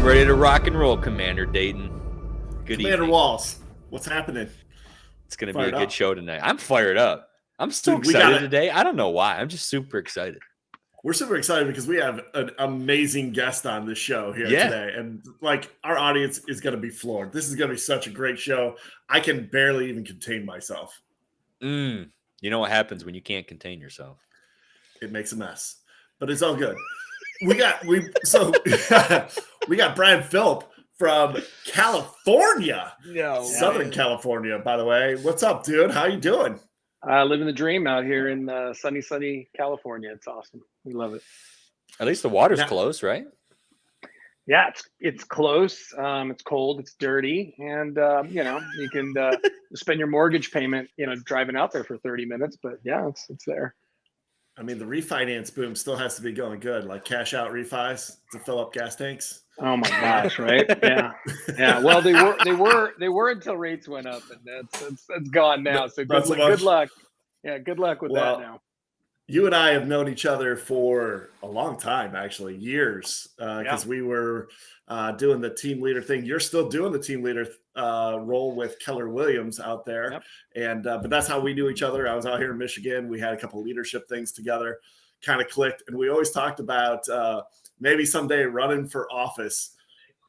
ready to rock and roll, Commander Dayton. Good Commander evening. Whalls, what's happening? It's going to be a good show tonight. I'm fired up. I'm so excited today. I don't know why. I'm just super excited. We're super excited because we have an amazing guest on the show here today. And like our audience is going to be floored. This is going to be such a great show. I can barely even contain myself. You know what happens when you can't contain yourself? It makes a mess, but it's all good. we got Brian Phillip from California, Southern California, by the way. What's up, dude? How you doing? Living the dream out here in sunny California. It's awesome. We love it. At least the water's close, right? Yeah, it's close. It's cold. It's dirty, and you can spend your mortgage payment, driving out there for 30 minutes. But yeah, it's there. I mean, the refinance boom still has to be going good, like cash out refis to fill up gas tanks. Oh my gosh, right? Yeah. Well, they were until rates went up, and that's gone now. So good luck. Yeah, good luck with that now. You and I have known each other for a long time, actually, years, because we were doing the team leader thing. You're still doing the team leader role with Keller Williams out there, and but that's how we knew each other. I was out here in Michigan. We had a couple of leadership things together, kind of clicked, and we always talked about maybe someday running for office.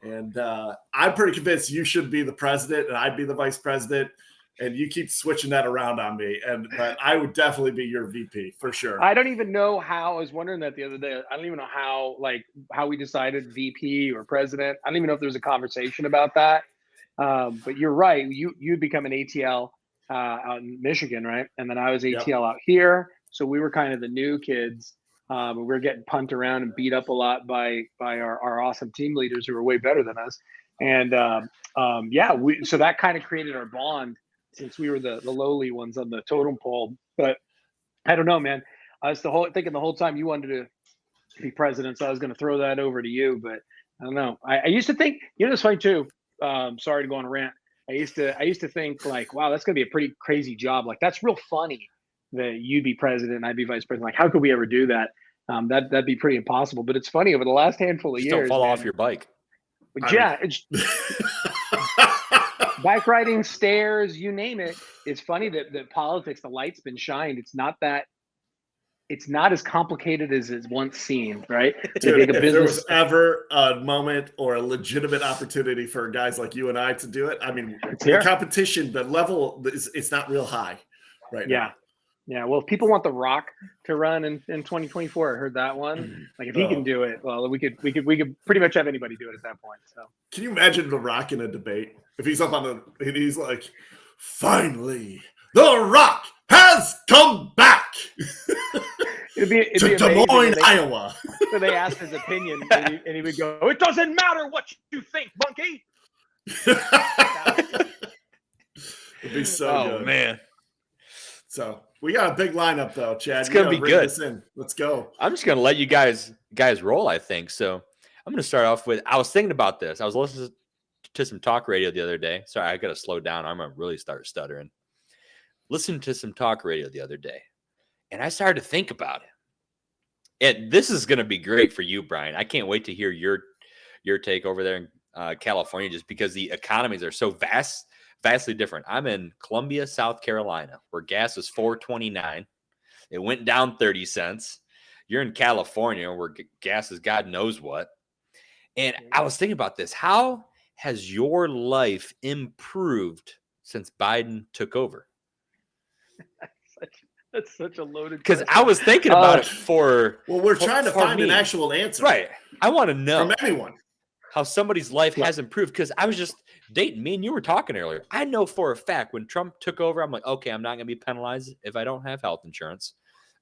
And I'm pretty convinced you should be the president, and I'd be the vice president. And you keep switching that around on me, but I would definitely be your VP for sure. I don't even know how. I was wondering that the other day. I don't even know how we decided VP or president. I don't even know if there was a conversation about that. But you're right. You'd become an ATL out in Michigan, right? And then I was ATL out here. So we were kind of the new kids. But we were getting punted around and beat up a lot by our awesome team leaders who were way better than us. And so that kind of created our bond, since we were the lowly ones on the totem pole. But I don't know, man. I was thinking the whole time you wanted to be president, so I was going to throw that over to you. But I don't know. I used to think, it's funny too. Sorry to go on a rant. I used to think like, wow, that's going to be a pretty crazy job. Like, that's real funny that you'd be president and I'd be vice president. Like, how could we ever do that? That'd be pretty impossible. But it's funny, over the last handful of years. Don't fall off your bike. It's bike riding, stairs, you name it. It's funny that politics, the light's been shined. It's not as complicated as it once seemed, right? Dude, if there was ever a moment or a legitimate opportunity for guys like you and I to do it, I mean, the competition, the level, it's not real high right now. Yeah, well, if people want The Rock to run in 2024, I heard that one. Like, if he can do it, well, we could pretty much have anybody do it at that point. So, can you imagine The Rock in a debate? If he's up and he's like, "Finally, The Rock has come back." It'd be Des Moines, Iowa. So they asked his opinion, and he would go, "It doesn't matter what you think, monkey." It'd be so good. Oh man. So we got a big lineup though, Chad. It's gonna be good. Let's go. I'm just gonna let you guys roll, I think. So I'm gonna start off with, I was thinking about this. I was listening to some talk radio the other day. Sorry, I gotta slow down. I'm gonna really start stuttering. Listening to some talk radio the other day, and I started to think about it. And this is gonna be great for you, Brian. I can't wait to hear your take over there in California, just because the economies are so vastly different. I'm in Columbia, South Carolina, where gas is $4.29. It went down 30 cents. You're in California, where gas is God knows what. And I was thinking about this. How has your life improved since Biden took over? That's such a loaded question. Because I was thinking about it we're trying to find an actual answer. Right. I want to know from anyone how somebody's life has improved. Because I was just dating, me and you were talking earlier. I know for a fact when Trump took over, I'm like, okay, I'm not going to be penalized if I don't have health insurance.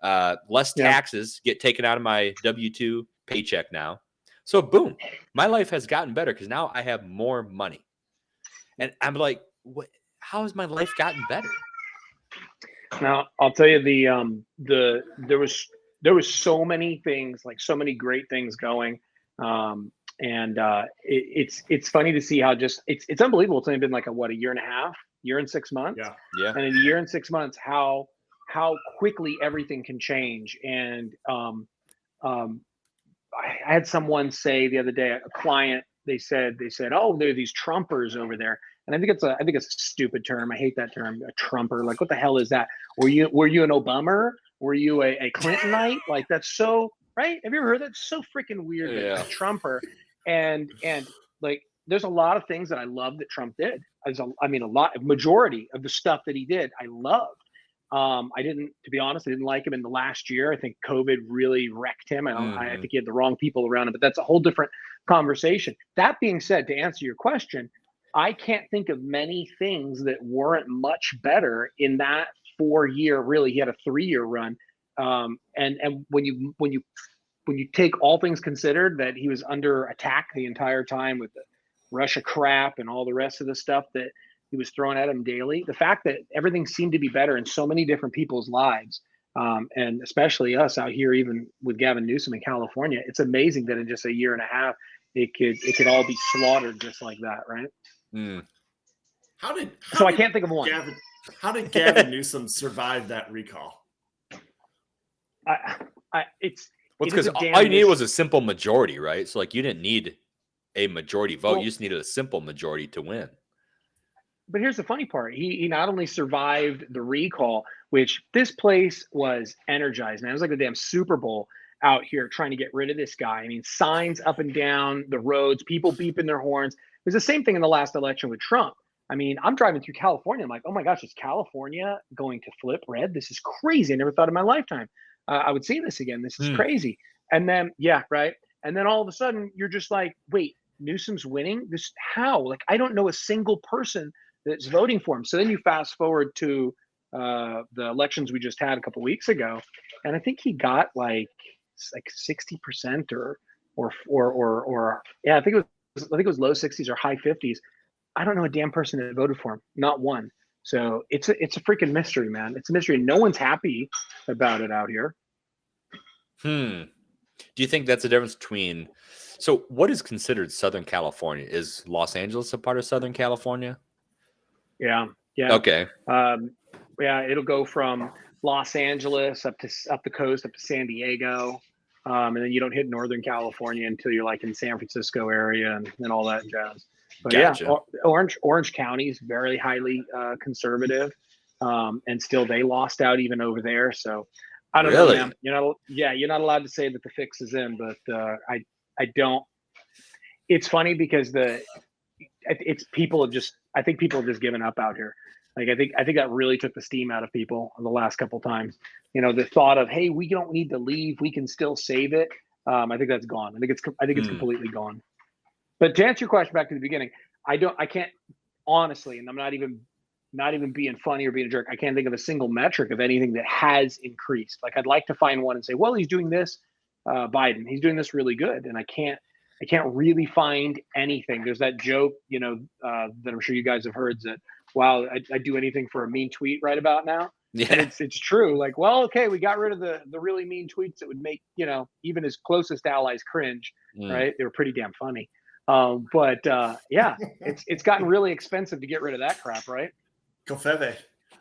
Less taxes get taken out of my W-2 paycheck now. So boom, my life has gotten better because now I have more money. And I'm like, what? How has my life gotten better? Now I'll tell you there was so many things, like so many great things going. It's funny to see how it's unbelievable. It's only been like a year and a half, year and 6 months. Yeah. And in a year and 6 months, how quickly everything can change. And I had someone say the other day, a client they said, oh, there are these Trumpers over there. And I think it's a stupid term. I hate that term, a Trumper. Like, what the hell is that? Were you an Obama? Were you a Clintonite? Like, that's so, right? Have you ever heard that? It's so freaking weird. Yeah. A Trumper. And like, there's a lot of things that I love that Trump did. Majority of the stuff that he did, I loved. To be honest, I didn't like him in the last year. I think COVID really wrecked him. I think he had the wrong people around him, but that's a whole different conversation. That being said, to answer your question, I can't think of many things that weren't much better in that 4-year. Really, he had a 3-year run. And when you take all things considered, that he was under attack the entire time with the Russia crap and all the rest of the stuff that he was throwing at him daily, the fact that everything seemed to be better in so many different people's lives, and especially us out here, even with Gavin Newsom in California, it's amazing that in just a year and a half, it could all be slaughtered just like that, right? I can't think of one. How did Gavin Newsom survive that recall? It's because all you needed was a simple majority, right? So like, you didn't need a majority vote. You just needed a simple majority to win. But here's the funny part. He not only survived the recall, which this place was energized, man. It was like the damn Super Bowl out here trying to get rid of this guy. I mean, signs up and down the roads, people beeping their horns. It was the same thing in the last election with Trump. I mean, I'm driving through California. I'm like, oh my gosh, is California going to flip red? This is crazy. I never thought in my lifetime I would see this again. This is crazy. And then, right. And then all of a sudden you're just like, wait, Newsom's winning? This, how? Like, I don't know a single person that's voting for him. So then you fast forward to the elections we just had a couple weeks ago, and I think he got like 60% or yeah, I think it was low 60s or high 50s. I don't know a damn person that voted for him, not one. So it's a freaking mystery, man. It's a mystery. No one's happy about it out here. Do you think that's the difference between? So what is considered Southern California? Is Los Angeles a part of Southern California? Yeah. Okay. Yeah, it'll go from Los Angeles up the coast, up to San Diego, and then you don't hit Northern California until you're like in San Francisco area and all that jazz. But gotcha. Yeah, Orange County is very highly conservative, and still they lost out even over there. So I don't know, man. You're not allowed to say that the fix is in, but I don't. It's funny because I think people have just given up out here. Like, I think that really took the steam out of people the last couple of times. You know, the thought of, hey, we don't need to leave, we can still save it. I think that's gone. I think it's completely gone. But to answer your question back to the beginning, I can't honestly, and I'm not even being funny or being a jerk, I can't think of a single metric of anything that has increased. Like, I'd like to find one and say, well, he's doing this, Biden, he's doing this really good, and I can't really find anything. There's that joke, that I'm sure you guys have heard, that, wow, I'd do anything for a mean tweet right about now. Yeah. And it's true. Like, well, okay, we got rid of the really mean tweets that would make, even his closest allies cringe, right? They were pretty damn funny. Yeah, it's gotten really expensive to get rid of that crap, right? Covfefe.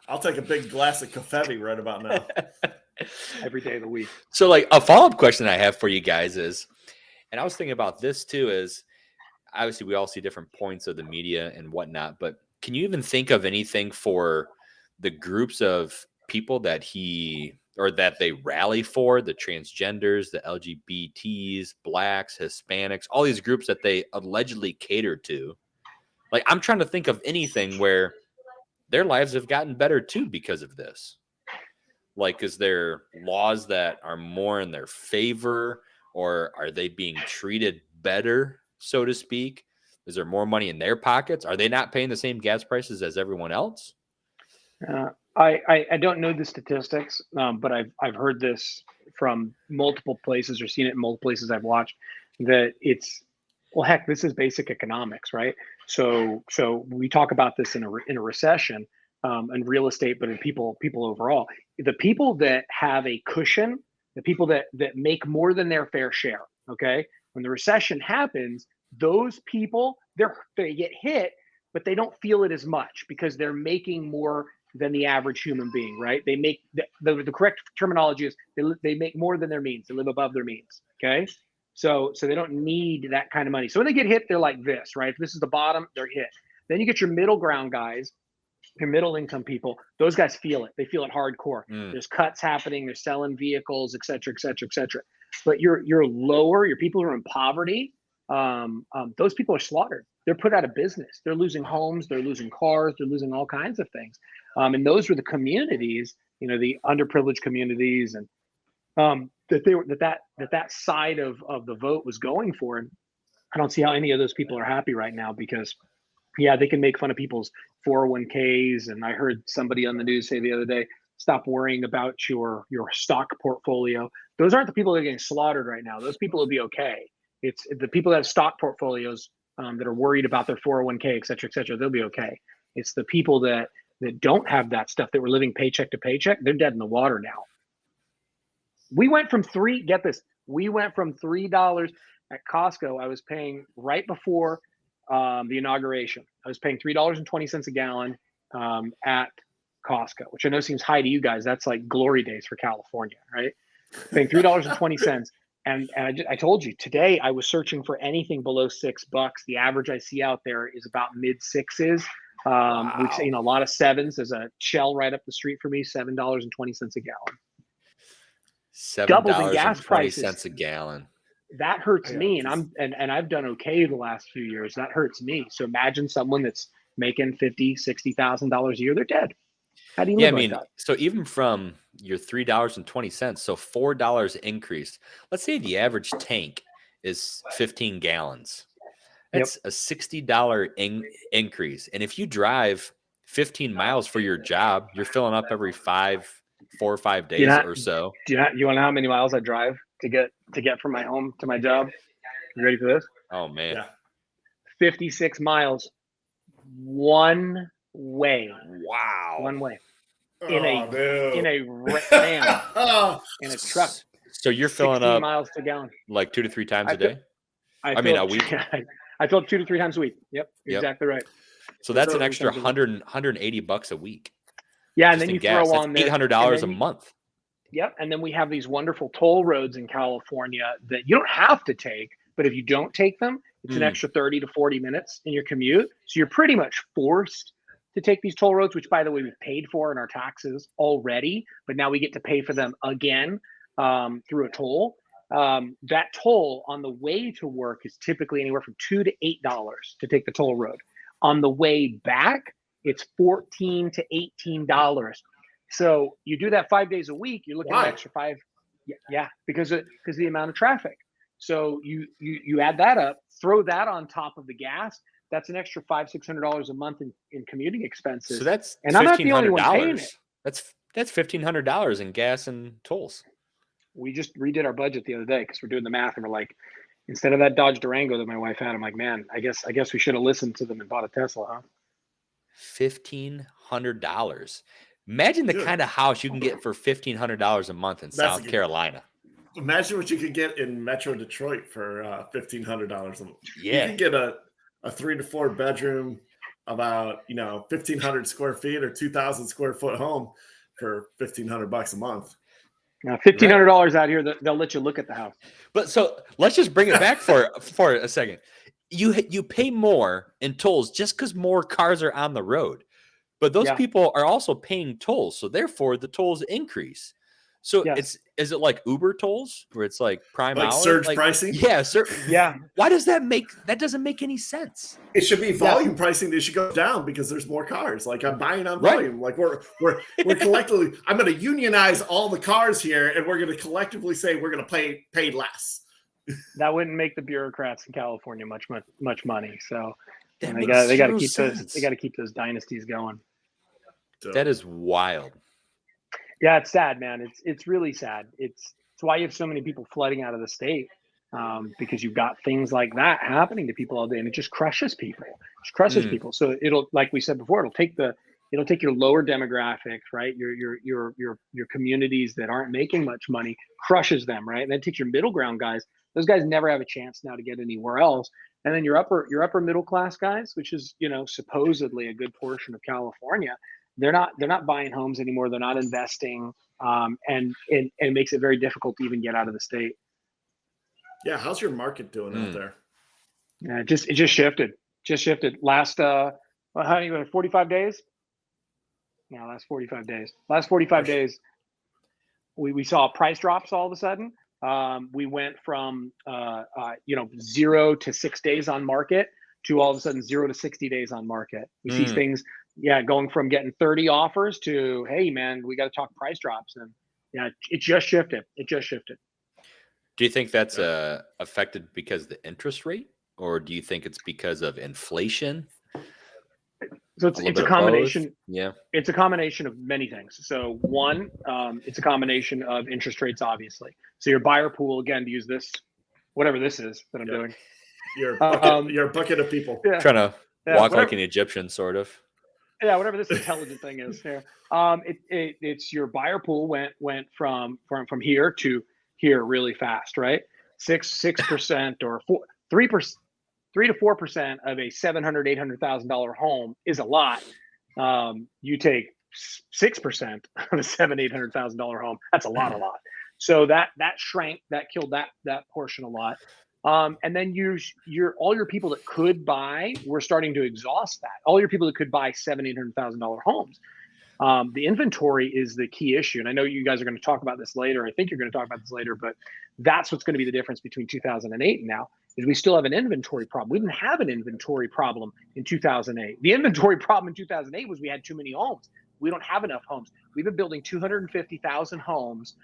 I'll take a big glass of Covfefe right about now. Every day of the week. So, like, a follow-up question I have for you guys is, and I was thinking about this too, is obviously we all see different points of the media and whatnot, but can you even think of anything for the groups of people that they rally for, the transgenders, the LGBTs, blacks, Hispanics, all these groups that they allegedly cater to? Like, I'm trying to think of anything where their lives have gotten better too because of this. Like, is there laws that are more in their favor, or are they being treated better, so to speak? Is there more money in their pockets? Are they not paying the same gas prices as everyone else? I don't know the statistics, but I've heard this from multiple places or seen it in multiple places I've watched, that it's, well, heck, this is basic economics, right? So we talk about this in a recession, and real estate, but in people overall, the people that have a cushion, the people that make more than their fair share, okay? When the recession happens, those people, they get hit, but they don't feel it as much because they're making more than the average human being, right? They make the correct terminology is they make more than their means. They live above their means, okay? So they don't need that kind of money. So when they get hit, they're like this, right? If this is the bottom, they're hit. Then you get your middle ground guys, your middle income people. Those guys feel it. They feel it hardcore. There's cuts happening. They're selling vehicles, et cetera, et cetera, et cetera. But your lower, your people who are in poverty, those people are slaughtered. They're put out of business. They're losing homes. They're losing cars. They're losing all kinds of things. And those were the communities, the underprivileged communities, and that side of the vote was going for. And I don't see how any of those people are happy right now, because yeah, they can make fun of people's 401ks. And I heard somebody on the news say the other day, stop worrying about your stock portfolio. Those aren't the people that are getting slaughtered right now. Those people will be okay. It's the people that have stock portfolios that are worried about their 401k, et cetera, they'll be okay. It's the people that don't have that stuff, that were living paycheck to paycheck. They're dead in the water now. We went from $3 at Costco. I was paying right before the inauguration. I was paying $3.20 a gallon at Costco, which I know seems high to you guys. That's like glory days for California, right? Paying $3.20. And I told you today I was searching for anything below $6. The average I see out there is about mid sixes. Wow. We've seen a lot of sevens. There's a Shell right up the street for me, $7.20 a gallon. $7.20 a gallon. That hurts me, and I've done okay the last few years. That hurts me. So imagine someone that's making $50,000-$60,000 a year. They're dead. How do you live like that? So even from your $3.20, so $4 increase. Let's say the average tank is 15 gallons. That's a $60 increase. And if you drive 15 miles for your job, you're filling up every 4 or 5 days or so. You want to know how many miles I drive to get from my home to my job? You ready for this? Oh man. Yeah. 56 miles one way. Wow. One way. In a Ram, in a truck. So you're filling up miles to gallon, like 2 to 3 times a day? A week. I fill 2 to 3 times a week. Yep. Exactly right. So that's an extra $180 a week. Yeah, and then you throw on there $800 a month. Yep. And then we have these wonderful toll roads in California that you don't have to take, but if you don't take them, it's an extra 30 to 40 minutes in your commute. So you're pretty much forced to take these toll roads, which, by the way, we've paid for in our taxes already, but now we get to pay for them again through a toll. That toll on the way to work is typically anywhere from $2 to $8 to take the toll road. On the way back, it's $14 to $18. So you do that 5 days a week, you're looking at an extra $5. Yeah, because of the amount of traffic. So you add that up, throw that on top of the gas. That's an extra $500-$600 a month in commuting expenses. So that's and I'm not the only one paying it. That's $1,500 in gas and tolls. We just redid our budget the other day because we're doing the math, and we're like, instead of that Dodge Durango that my wife had, I'm like, man, I guess we should have listened to them and bought a Tesla, huh? $1,500. Imagine the kind of house you can get for $1,500 a month in South Carolina. Imagine what you could get in Metro Detroit for $1,500 a month. Yeah, you can get a 3 to 4 bedroom, about 1,500 square feet or 2,000 square foot home for $1,500 a month. Now, $1,500 out here, they'll let you look at the house. But so let's just bring it back for a second. You pay more in tolls just because more cars are on the road, but those people are also paying tolls, so therefore the tolls increase. So is it like Uber tolls where it's like prime hour, surge pricing? Yeah, yeah. Why does that doesn't make any sense? It should be volume pricing. They should go down because there's more cars. Like I'm buying on volume. Like we're collectively. I'm going to unionize all the cars here, and we're going to collectively say we're going to pay less. That wouldn't make the bureaucrats in California much money. So they got to keep those. They got to keep those dynasties going. That is wild. Yeah, it's sad, man. It's really sad. It's why you have so many people flooding out of the state, because you've got things like that happening to people all day, and it just crushes people. People. So it'll, like we said before, it'll take your lower demographics, right? Your communities that aren't making much money, crushes them, right? And then take your middle ground guys. Those guys never have a chance now to get anywhere else. And then your upper middle class guys, which is supposedly a good portion of California. They're not buying homes anymore. They're not investing, and it makes it very difficult to even get out of the state. Yeah, how's your market doing out there? Yeah, it just shifted. Just shifted. Last 45 days? No, last 45 days. Last 45 days, we saw price drops all of a sudden. We went from 0 to 6 days on market to all of a sudden 0 to 60 days on market. We see things, going from getting 30 offers to, hey man, we got to talk price drops, and it just shifted. It just shifted. Do you think that's affected because of the interest rate, or do you think it's because of inflation? So it's a combination. Yeah, it's a combination of many things. So one, it's a combination of interest rates, obviously. So your buyer pool, again, to use this, whatever this is that I'm doing. You're a bucket of people. Trying to walk like an Egyptian, sort of. Yeah, whatever this intelligent thing is here. It's your buyer pool went from here to here really fast, right? 6% or 3%. 3 to 4% of a $700,000-$800,000 home is a lot. You take 6% of a $700,000-$800,000 home, that's a lot. So that shrank, that killed that portion a lot. And then all your people that could buy, we're starting to exhaust that. All your people that could buy $700,000-$800,000 homes. The inventory is the key issue. And I know you guys are going to talk about this later. I think you're going to talk about this later, but that's what's going to be the difference between 2008 and now. Is we still have an inventory problem. We didn't have an inventory problem in 2008. The inventory problem in 2008 was we had too many homes. We don't have enough homes. We've been building 250,000 homes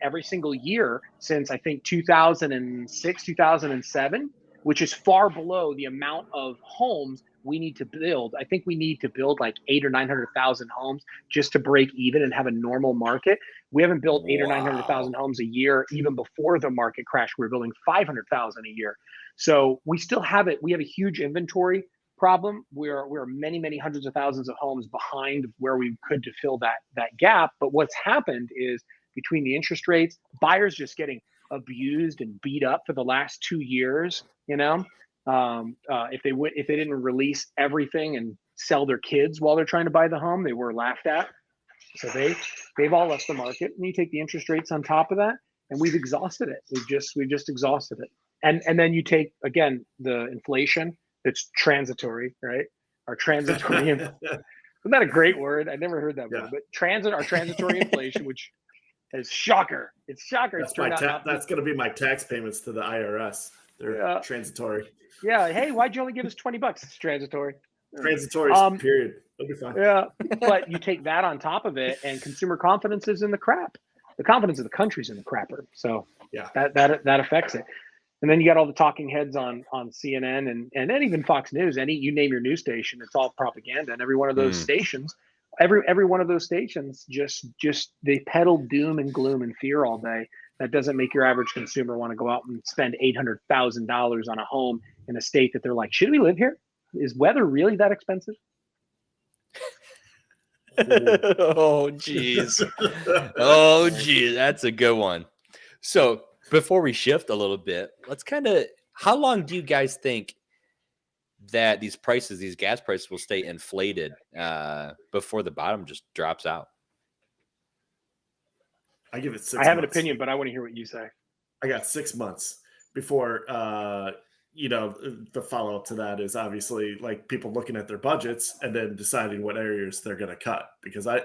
every single year since I think 2006, 2007, which is far below the amount of homes we need to build. I think we need to build like 800,000 or 900,000 homes just to break even and have a normal market. We haven't built 800,000 or 900,000 homes a year. Even before the market crash, we were building 500,000 a year. So we still have it. We have a huge inventory problem. We're many hundreds of thousands of homes behind where we could to fill that gap. But what's happened is between the interest rates, buyers just getting abused and beat up for the last 2 years. If they didn't release everything and sell their kids while they're trying to buy the home, they were laughed at. So they've all left the market, and you take the interest rates on top of that, and we've exhausted it. We've just exhausted it. And then you take again the inflation that's transitory, right? Our transitory isn't that a great word? I never heard that word, but our transitory inflation, which is shocker. It's shocker. That's going to be my tax payments to the IRS. They're transitory. Yeah. Hey, why'd you only give us $20? It's transitory. Transitory period. It'll be fine. Yeah. But you take that on top of it, and consumer confidence is in the crap. The confidence of the country's in the crapper. So that affects it. And then you got all the talking heads on CNN and then even Fox News. You name your news station, it's all propaganda. And every one of those stations, every one of those stations just they peddle doom and gloom and fear all day. That doesn't make your average consumer want to go out and spend $800,000 on a home in a state that they're like, should we live here? Is weather really that expensive? Oh, geez. Oh, geez. That's a good one. So before we shift a little bit, let's how long do you guys think that these gas prices will stay inflated before the bottom just drops out? I give it 6 months. I have an opinion, but I want to hear what you say. I got 6 months before, the follow-up to that is obviously like people looking at their budgets and then deciding what areas they're going to cut. Because I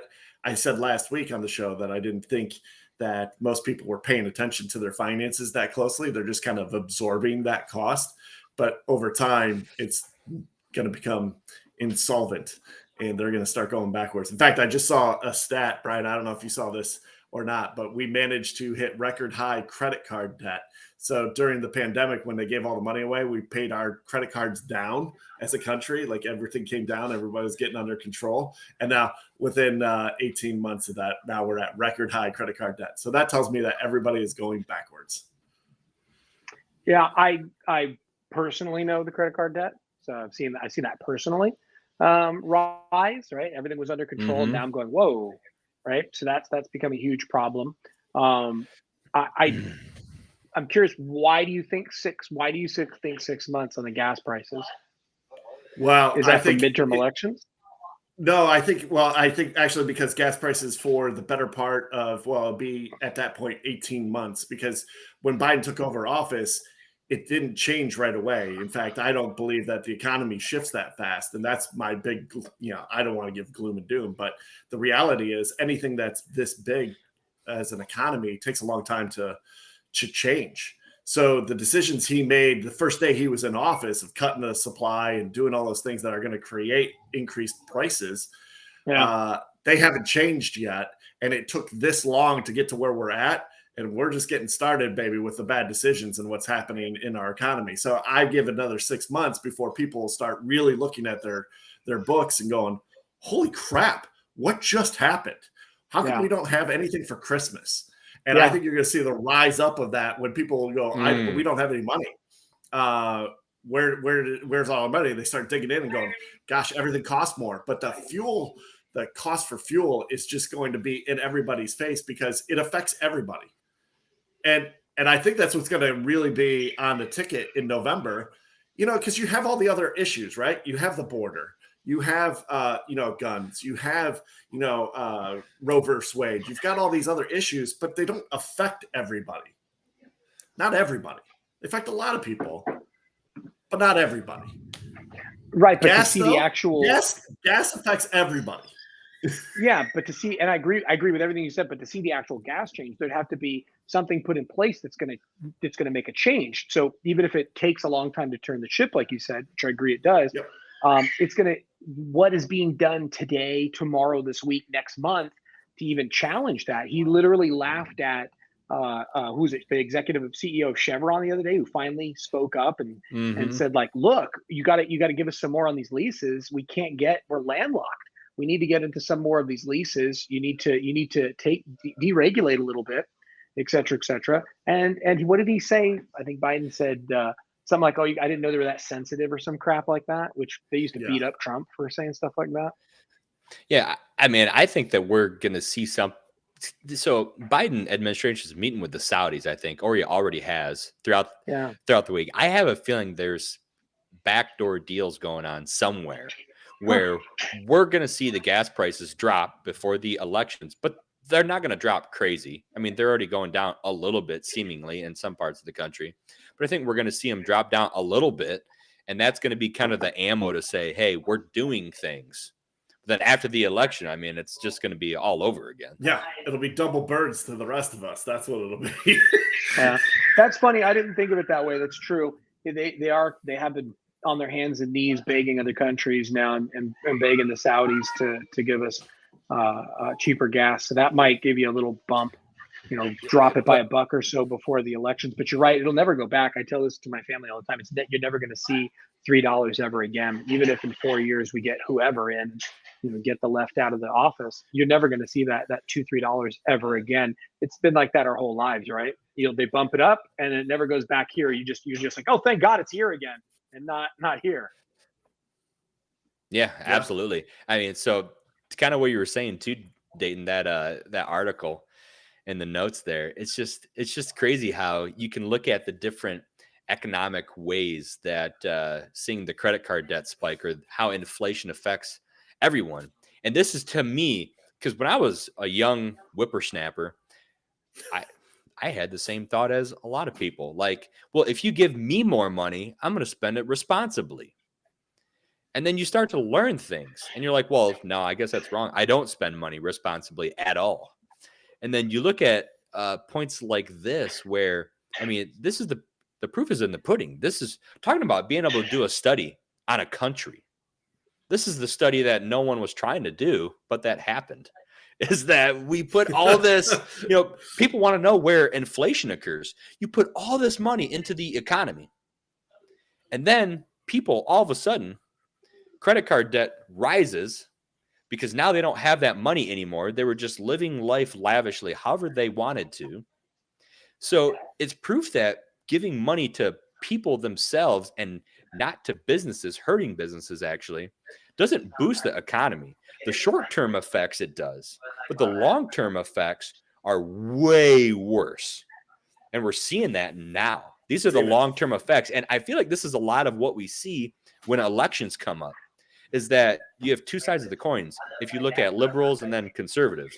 said last week on the show that I didn't think that most people were paying attention to their finances that closely. They're just kind of absorbing that cost. But over time, it's going to become insolvent and they're going to start going backwards. In fact, I just saw a stat, Brian, I don't know if you saw this or not, but we managed to hit record high credit card debt. So during the pandemic, when they gave all the money away, we paid our credit cards down as a country. Like everything came down, everybody was getting under control. And now within 18 months of that, now we're at record high credit card debt. So that tells me that everybody is going backwards. Yeah, I personally know the credit card debt. So I've seen that personally rise, right? Everything was under control. Mm-hmm. And now I'm going, whoa, right? So that's become a huge problem. I'm curious, why do you think 6 months on the gas prices? Well, is that for midterm elections? No, I think actually because gas prices for the better part of, it'd be at that point 18 months, because when Biden took over office, it didn't change right away. In fact, I don't believe that the economy shifts that fast. And that's my big, I don't want to give gloom and doom, but the reality is anything that's this big as an economy takes a long time to change. So the decisions he made the first day he was in office of cutting the supply and doing all those things that are going to create increased prices, they haven't changed yet. And it took this long to get to where we're at. And we're just getting started, baby, with the bad decisions and what's happening in our economy. So I give another 6 months before people will start really looking at their books and going, holy crap, what just happened? How come we don't have anything for Christmas? And I think you're going to see the rise up of that when people go, we don't have any money. Where's all our money? They start digging in and going, gosh, everything costs more. But the cost for fuel is just going to be in everybody's face because it affects everybody. And I think that's what's going to really be on the ticket in November, because you have all the other issues, right? You have the border, you have, guns, you have, Roe versus Wade. You've got all these other issues, but they don't affect everybody. Not everybody. They affect a lot of people, but not everybody. Right. But gas, to see the actual gas affects everybody. Yeah, but to see, and I agree with everything you said, but to see the actual gas change, there'd have to be something put in place that's gonna make a change. So even if it takes a long time to turn the ship, like you said, which I agree it does, it's what is being done today, tomorrow, this week, next month to even challenge that. He literally laughed at who's it, the executive CEO of Chevron the other day, who finally spoke up and said, like, look, you got to give us some more on these leases. We're landlocked. We need to get into some more of these leases. You need to deregulate a little bit, et cetera, et cetera. And what did he say? I think Biden said something like, I didn't know they were that sensitive or some crap like that, which they used to beat up Trump for saying stuff like that. Yeah. I mean, I think that we're going to see so Biden administration is meeting with the Saudis, I think, or he already has throughout the week. I have a feeling there's backdoor deals going on somewhere where we're going to see the gas prices drop before the elections, but they're not going to drop crazy. I mean, they're already going down a little bit, seemingly, in some parts of the country. But I think we're going to see them drop down a little bit, and that's going to be kind of the ammo to say, hey, we're doing things. But then after the election, I mean, it's just going to be all over again. Yeah, it'll be double birds to the rest of us. That's what it'll be. Yeah, that's funny. I didn't think of it that way. That's true. They have been on their hands and knees begging other countries now and begging the Saudis to give us cheaper gas. So that might give you a little bump, drop it by $1 or so before the elections. But you're right, it'll never go back. I tell this to my family all the time. It's that you're never going to see $3 ever again. Even if in 4 years we get whoever in, get the left out of the office, you're never going to see that $2-3 ever again. It's been like that our whole lives, right? They bump it up and it never goes back here. You're just like, oh, thank God it's here again. And not here. Yeah, absolutely. I mean, so it's kind of what you were saying too, Dayton, that article and the notes there. It's just crazy how you can look at the different economic ways that seeing the credit card debt spike or how inflation affects everyone. And this is, to me, because when I was a young whippersnapper, I had the same thought as a lot of people. Like, well, if you give me more money, I'm going to spend it responsibly. And then you start to learn things and you're like, well, no, I guess that's wrong. I don't spend money responsibly at all. And then you look at points like this where, I mean, this is the proof is in the pudding. This is talking about being able to do a study on a country. This is the study that no one was trying to do, but that happened. Is that we put all this, people want to know where inflation occurs. You put all this money into the economy. And then people, all of a sudden, credit card debt rises because now they don't have that money anymore. They were just living life lavishly, however they wanted to. So it's proof that giving money to people themselves and not to businesses, hurting businesses actually, doesn't boost the economy. The short-term effects it does, but the long-term effects are way worse. And we're seeing that now. These are the long-term effects. And I feel like this is a lot of what we see when elections come up, is that you have two sides of the coins. If you look at liberals and then conservatives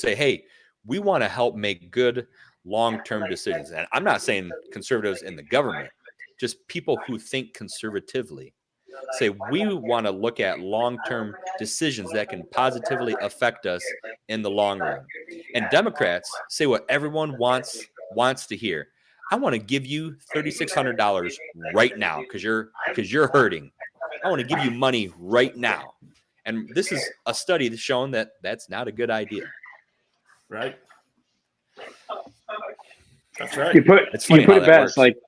say, hey, we want to help make good long-term decisions. And I'm not saying conservatives in the government, just people who think conservatively say we want to look at long-term decisions that can positively affect us in the long run. And Democrats say what everyone wants to hear. I want to give you $3,600 right now because you're hurting. I want to give you money right now. And this is a study that's shown that that's not a good idea. Right. That's right. You put it best. Works. Like,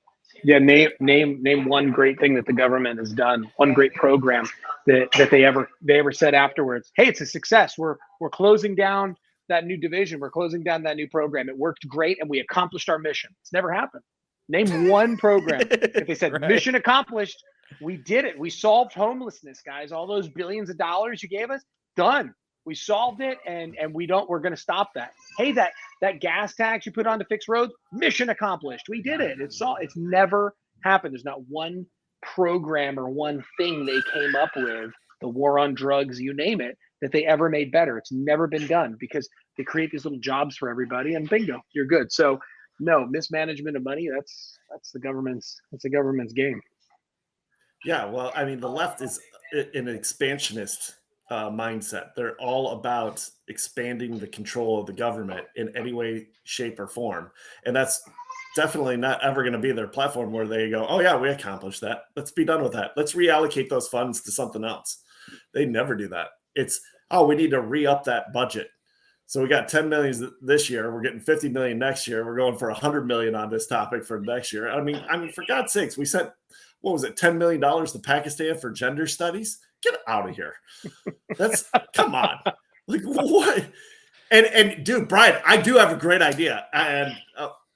yeah, name one great thing that the government has done. One great program that they ever said afterwards. Hey, it's a success. We're closing down that new division. We're closing down that new program. It worked great, and we accomplished our mission. It's never happened. Name one program. If they said mission accomplished, we did it. We solved homelessness, guys. All those billions of dollars you gave us, done. We solved it, and we're going to stop that. Hey, that gas tax you put on to fix roads, mission accomplished. We did it. It's never happened. There's not one program or one thing they came up with, the war on drugs, you name it, that they ever made better. It's never been done because they create these little jobs for everybody, and bingo, you're good. So no, mismanagement of money, that's the government's game. Yeah, well, I mean, the left is an expansionist mindset. They're all about expanding the control of the government in any way, shape, or form. And that's definitely not ever going to be their platform where they go, oh, yeah, we accomplished that. Let's be done with that. Let's reallocate those funds to something else. They never do that. It's, oh, we need to re-up that budget. So we got 10 million this year. We're getting 50 million next year. We're going for 100 million on this topic for next year. I mean, for God's sakes, we sent, what was it, $10 million to Pakistan for gender studies? Get out of here. That's, come on. Like, what? And dude, Brian, I do have a great idea. And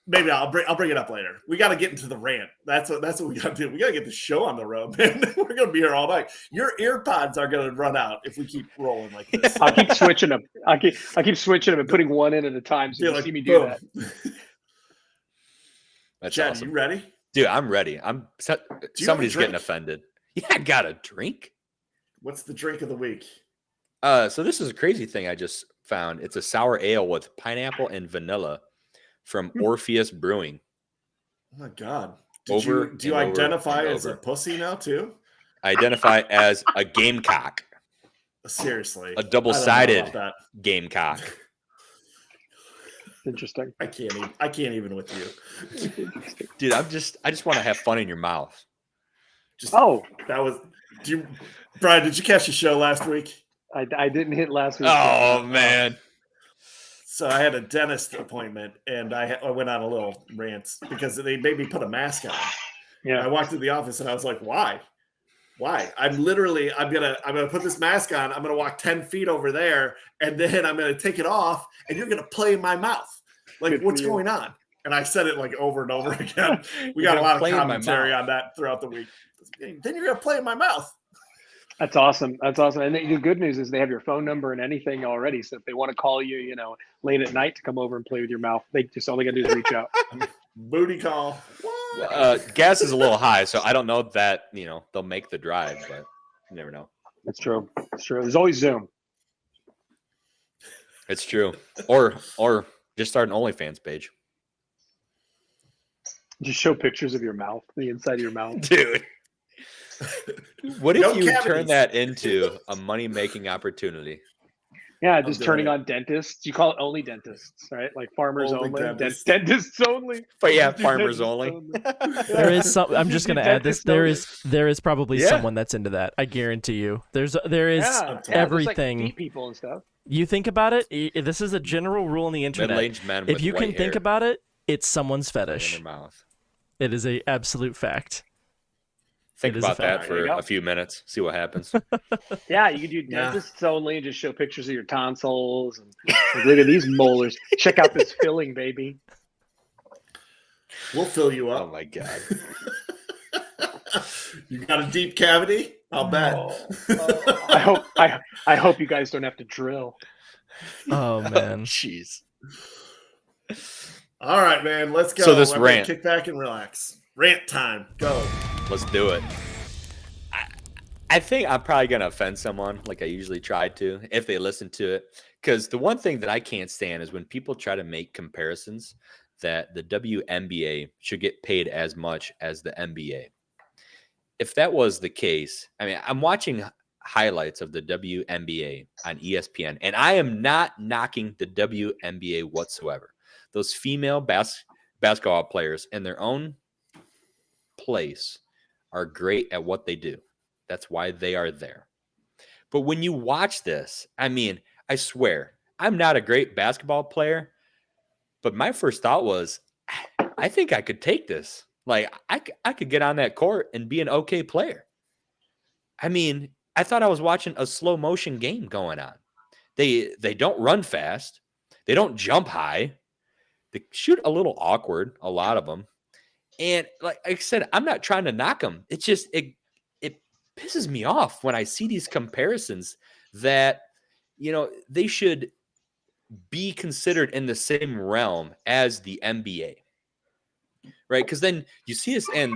maybe I'll bring it up later. We got to get into the rant. That's what we got to do. We got to get the show on the road, man. We're going to be here all night. Your earpods are going to run out if we keep rolling like this. I'll keep switching them. I keep switching them and putting one in at a time. So you see me do that. That's Chad, awesome. You ready? Dude, I'm ready. Somebody's getting offended. Yeah, I got a drink. What's the drink of the week? So this is a crazy thing I just found. It's a sour ale with pineapple and vanilla from Orpheus Brewing. Oh my God. Do you identify as a pussy now too? I identify as a gamecock. Seriously. A double-sided gamecock. Interesting. I can't even with you. Dude, I just want to have fun in your mouth. Brian, did you catch the show last week? I didn't hit last week. Oh man. So I had a dentist appointment, and I went on a little rant because they made me put a mask on. Yeah. I walked to the office, and I was like, "Why? I'm gonna put this mask on. I'm gonna walk 10 feet over there, and then I'm gonna take it off, and you're gonna play in my mouth. Like, what's going on?" And I said it like over and over again. We got a lot of commentary on that throughout the week. Then you're gonna play in my mouth. That's awesome. And the good news is they have your phone number and anything already. So if they want to call you, late at night to come over and play with your mouth, they just all they gotta do is reach out. Booty call. Gas is a little high, so I don't know that they'll make the drive, but you never know. That's true. It's true. There's always Zoom. It's true. Or just start an OnlyFans page. Just show pictures of your mouth, the inside of your mouth, dude. What if you turn that into a money-making opportunity? Yeah, just turning on dentists. You call it only dentists, right? Like farmers only, dentists only. But yeah, farmers only. There is some. I'm just going to add this. There is probably someone that's into that. I guarantee you. There is everything. Like people and stuff. You think about it. This is a general rule on the internet. Middle-aged men if you with can white think hair about it, it's someone's fetish. in their mouth. It is a absolute fact. Think about that for a few minutes. See what happens. Yeah, you can do dentists only and just show pictures of your tonsils and look at these molars. Check out this filling, baby. We'll fill you up. Oh my God. You got a deep cavity? I'll bet. I hope you guys don't have to drill. Oh man. Jeez. All right, man. Let's go. So this rant. Kick back and relax. Rant time. Go. Let's do it. I think I'm probably going to offend someone like I usually try to if they listen to it. Because the one thing that I can't stand is when people try to make comparisons that the WNBA should get paid as much as the NBA. If that was the case, I mean, I'm watching highlights of the WNBA on ESPN, and I am not knocking the WNBA whatsoever. Those female basketball players in their own place are great at what they do. That's why they are there. But when you watch this, I mean, I swear, I'm not a great basketball player, but my first thought was, I think I could take this. Like, I could get on that court and be an okay player. I mean, I thought I was watching a slow motion game going on. They don't run fast. They don't jump high. They shoot a little awkward, a lot of them. And like I said, I'm not trying to knock them. It's just, it pisses me off when I see these comparisons that, you know, they should be considered in the same realm as the NBA, right? Because then you see this, and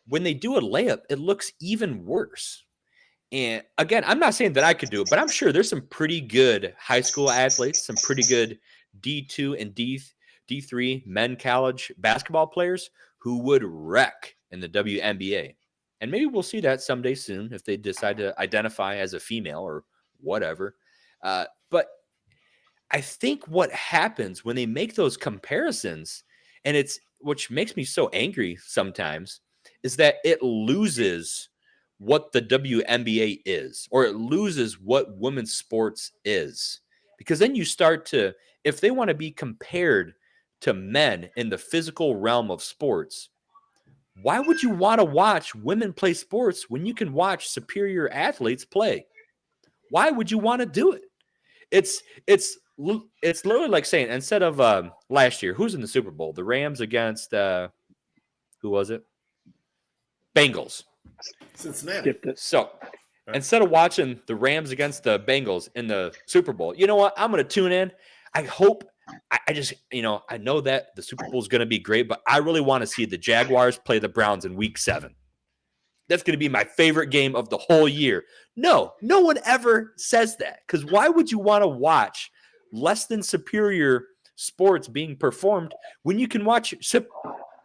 when they do a layup, it looks even worse. And again, I'm not saying that I could do it, but I'm sure there's some pretty good high school athletes, some pretty good D2 and D3 men college basketball players who would wreck in the WNBA. And maybe we'll see that someday soon if they decide to identify as a female or whatever. But I think what happens when they make those comparisons, and it's which makes me so angry sometimes, is that it loses what the WNBA is, or it loses what women's sports is. Because then you start to, if they want to be compared to men in the physical realm of sports, why would you want to watch women play sports when you can watch superior athletes play? Why would you want to do it? It's literally like saying, instead of last year, who's in the Super Bowl? The Rams against who was it? Bengals. Cincinnati. So instead of watching the Rams against the Bengals in the Super Bowl, you know what? I'm going to tune in. I hope. I just, you know, I know that the Super Bowl is going to be great, but I really want to see the Jaguars play the Browns in Week 7. That's going to be my favorite game of the whole year. No one ever says that, because why would you want to watch less than superior sports being performed when you can watch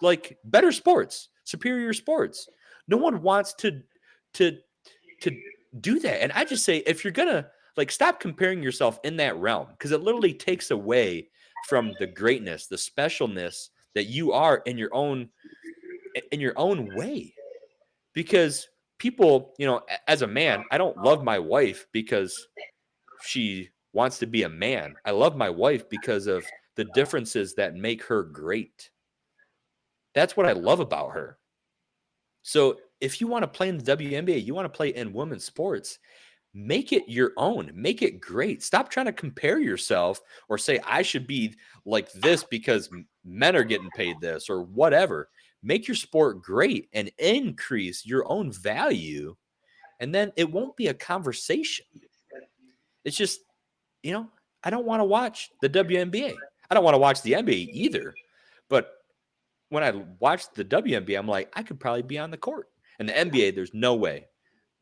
like better sports, superior sports? No one wants to do that. And I just say, if you're going to, like, stop comparing yourself in that realm, because it literally takes away from the greatness, the specialness that you are in your own way. Because people, you know, as a man, I don't love my wife because she wants to be a man. I love my wife because of the differences that make her great. That's what I love about her. So if you want to play in the WNBA, you want to play in women's sports, make it your own, make it great. Stop trying to compare yourself or say, I should be like this because men are getting paid this or whatever. Make your sport great and increase your own value. And then it won't be a conversation. It's just, you know, I don't want to watch the WNBA. I don't want to watch the NBA either. But when I watch the WNBA, I'm like, I could probably be on the court. And the NBA, there's no way.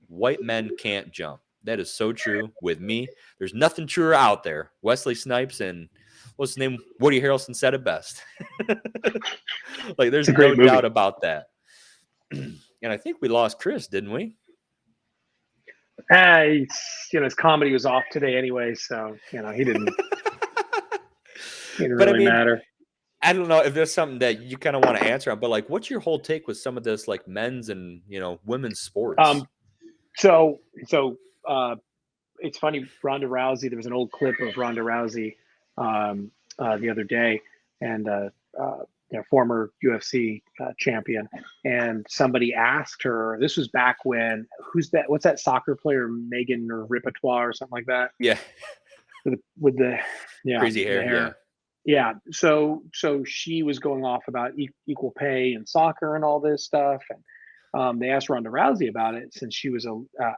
White men can't jump. That is so true with me. There's nothing truer out there. Wesley Snipes and what's his name? Woody Harrelson said it best. Like, there's no doubt about that. And I think we lost Chris, didn't we? You know, his comedy was off today anyway, so, you know, he didn't really matter. I don't know if there's something that you kind of want to answer on, but like, what's your whole take with some of this, like men's and, you know, women's sports? So it's funny, Ronda Rousey, there was an old clip of Ronda Rousey the other day, and former UFC champion, and somebody asked her, this was back when, what's that soccer player, Megan or Repertoire or something like that? Yeah. With the crazy hair. Yeah. So she was going off about equal pay in soccer and all this stuff. And they asked Ronda Rousey about it, since she was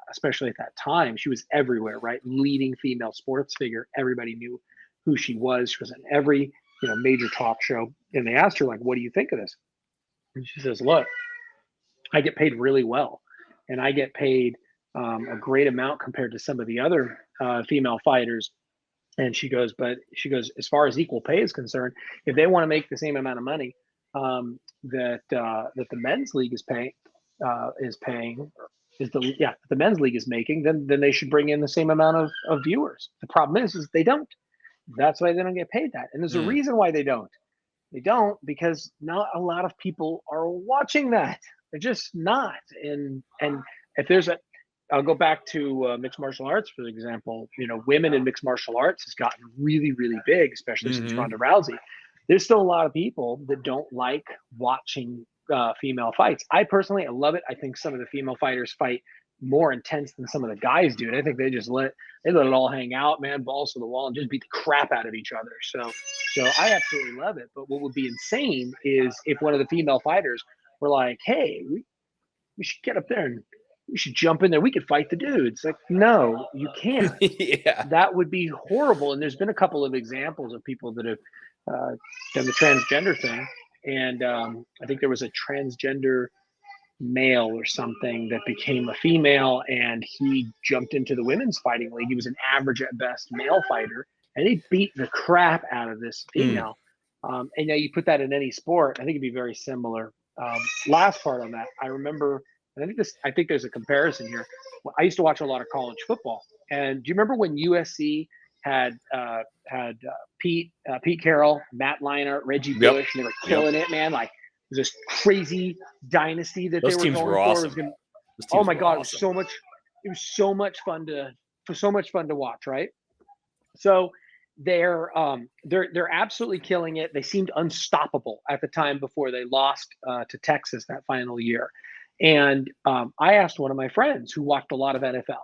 especially at that time, she was everywhere, right? Leading female sports figure. Everybody knew who she was. She was in every, you know, major talk show. And they asked her, like, what do you think of this? And she says, look, I get paid really well. And I get paid a great amount compared to some of the other female fighters And she goes, as far as equal pay is concerned, if they want to make the same amount of money that the men's league is paying, the men's league is making, then they should bring in the same amount of viewers. The problem is they don't. That's why they don't get paid that. And there's a reason why they don't. They don't because not a lot of people are watching that. They're just not. And if there's I'll go back to mixed martial arts, for example. Women in mixed martial arts has gotten really, really big, especially since Ronda Rousey. There's still a lot of people that don't like watching female fights. I personally, I love it. I think some of the female fighters fight more intense than some of the guys do. And I think they just let it all hang out, man, balls to the wall, and just beat the crap out of each other. So I absolutely love it. But what would be insane is if one of the female fighters were like, hey, we should get up there and we should jump in there. We could fight the dudes. Like, no, you can't. Yeah. That would be horrible. And there's been a couple of examples of people that have done the transgender thing. And I think there was a transgender male or something that became a female, and he jumped into the women's fighting league. He was an average at best male fighter, and he beat the crap out of this female. And now you put that in any sport, I think it'd be very similar. Last part on that, I remember, and I think there's a comparison here. I used to watch a lot of college football, and do you remember when USC had Pete Carroll, Matt Leinart, Reggie Bush, and they were killing it, man? Like, it was this crazy dynasty that those they were teams going were for. awesome. Oh my God, awesome. It was so much fun to watch, right? So they're absolutely killing it. They seemed unstoppable at the time before they lost to Texas that final year. And I asked one of my friends who watched a lot of NFL.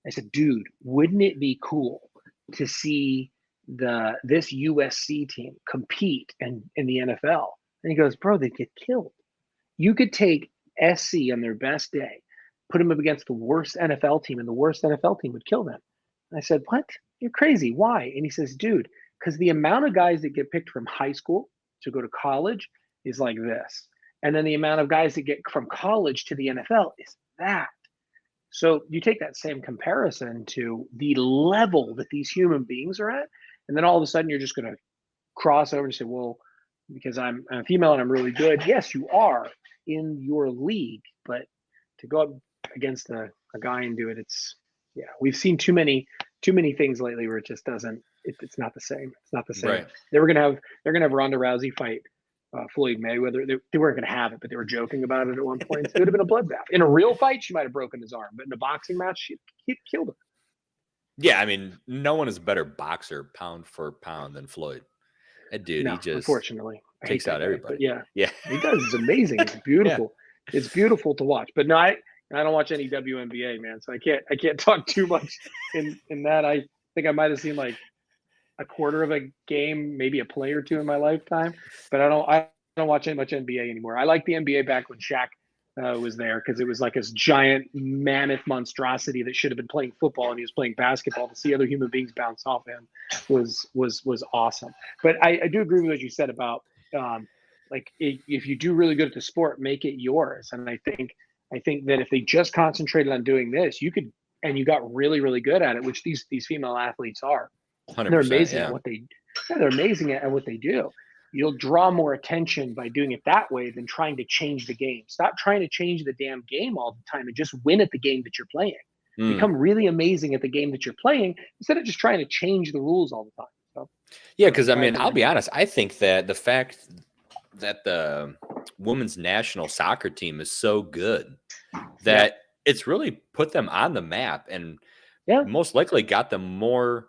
I said, dude, wouldn't it be cool to see this USC team compete in the NFL? And he goes, bro, they'd get killed. You could take SC on their best day, put them up against the worst NFL team, and the worst NFL team would kill them. And I said, what? You're crazy. Why? And he says, dude, because the amount of guys that get picked from high school to go to college is like this. And then the amount of guys that get from college to the NFL is that. So you take that same comparison to the level that these human beings are at, and then all of a sudden you're just going to cross over and say, well, because I'm a female and I'm really good. Yes, you are in your league, but to go up against a guy and do it, we've seen too many things lately where it just doesn't. It's not the same. It's not the same. Right. They're gonna have Ronda Rousey fight Floyd Mayweather. They weren't gonna have it, but they were joking about it at one point. It would have been a bloodbath. In a real fight, she might have broken his arm, but in a boxing match, he killed him. Yeah, I mean, no one is a better boxer pound for pound than Floyd. That dude, he just unfortunately takes out everybody. Yeah, yeah, he does. It's amazing. It's beautiful. Yeah. It's beautiful to watch. But no, I don't watch any WNBA, man. So I can't talk too much in that. I think I might have seen like a quarter of a game, maybe a play or two in my lifetime. But I don't watch any much NBA anymore. I liked the NBA back when Shaq was there, because it was like this giant mammoth monstrosity that should have been playing football, and he was playing basketball. To see other human beings bounce off him was awesome. But I do agree with what you said about like if you do really good at the sport, make it yours. And I think that if they just concentrated on doing this, you could, and you got really, really good at it, which these female athletes are. 100%, they're amazing at what they're amazing at what they do. You'll draw more attention by doing it that way than trying to change the game. Stop trying to change the damn game all the time and just win at the game that you're playing. Become really amazing at the game that you're playing instead of just trying to change the rules all the time. So, yeah, because I mean, I'll be honest. I think that the fact that the women's national soccer team is so good that it's really put them on the map, and most likely got them more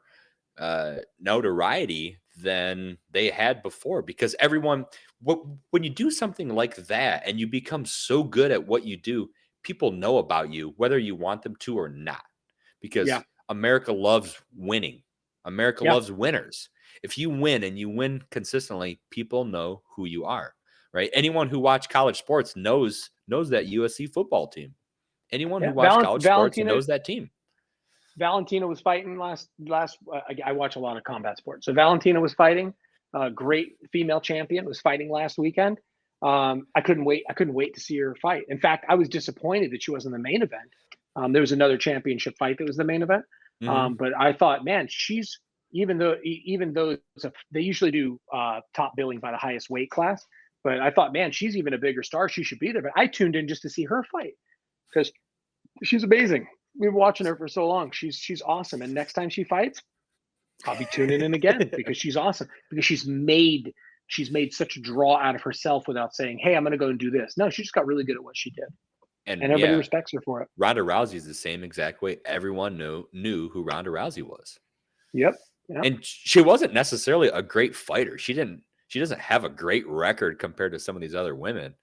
notoriety than they had before, because everyone, when you do something like that and you become so good at what you do, people know about you whether you want them to or not, because America loves winning. America loves winners. If you win and you win consistently, people know who you are, right? Anyone who watched college sports knows that USC football team. Anyone who watched college sports knows that team. Valentina was fighting last. I watch a lot of combat sports. So Valentina was fighting. Great female champion was fighting last weekend. I couldn't wait to see her fight. In fact, I was disappointed that she wasn't the main event. There was another championship fight that was the main event. But I thought, man, she's even though they usually do top billing by the highest weight class, but I thought, man, she's even a bigger star. She should be there. But I tuned in just to see her fight because she's amazing. We've been watching her for so long. She's awesome. And next time she fights, I'll be tuning in again because she's awesome. Because she's made such a draw out of herself without saying, "Hey, I'm going to go and do this." No, she just got really good at what she did, and everybody respects her for it. Ronda Rousey is the same exact way. Everyone knew who Ronda Rousey was. Yep. And she wasn't necessarily a great fighter. She doesn't have a great record compared to some of these other women,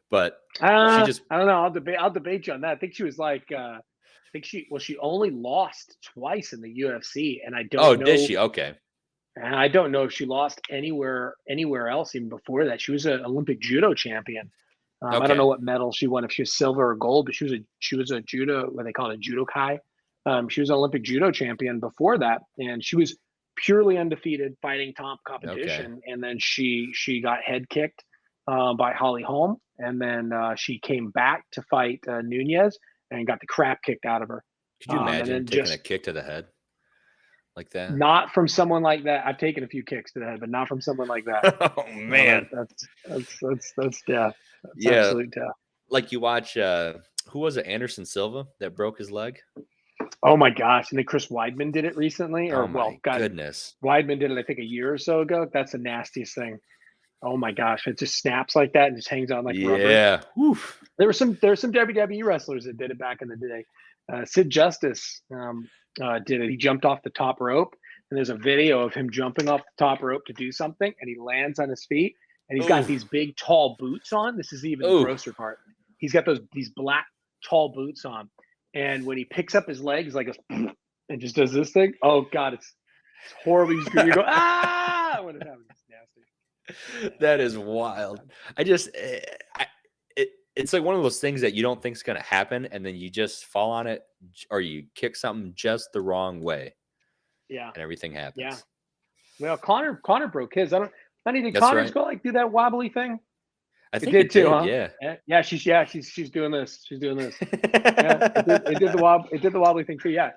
but she just, I don't know. I'll debate you on that. I think she was like, she only lost twice in the UFC, and I don't know. Oh, did she? Okay. And I don't know if she lost anywhere else even before that. She was an Olympic judo champion. Okay. I don't know what medal she won, if she was silver or gold, but she was a judo, what they call it, a judokai. She was an Olympic judo champion before that, and she was purely undefeated fighting top competition. Okay. And then she got head kicked by Holly Holm, and then she came back to fight Nunez and got the crap kicked out of her. Could you imagine taking a kick to the head like that? Not from someone like that. I've taken a few kicks to the head, but not from someone like that. Oh man, that's death. That's yeah, absolute death. Like you watch, who was it? Anderson Silva that broke his leg. Oh my gosh! And then Chris Weidman did it recently, goodness, Weidman did it I think a year or so ago. That's the nastiest thing. Oh my gosh! It just snaps like that and just hangs on like rubber. Yeah. There were some WWE wrestlers that did it back in the day. Sid Justice did it. He jumped off the top rope, and there's a video of him jumping off the top rope to do something, and he lands on his feet, and he's got these big tall boots on. This is even the grosser part. He's got these black tall boots on. And when he picks up his legs, like and just does this thing. Oh God, it's horribly scary. You go, ah! When it happens, it's nasty. That is wild. It's like one of those things that you don't think is going to happen, and then you just fall on it, or you kick something just the wrong way. Yeah, and everything happens. Yeah. Well, Connor broke his. Did Connor's go like do that wobbly thing? I think it did too, huh? Yeah. She's doing this. She's doing this. It did the wobbly thing too. Yeah.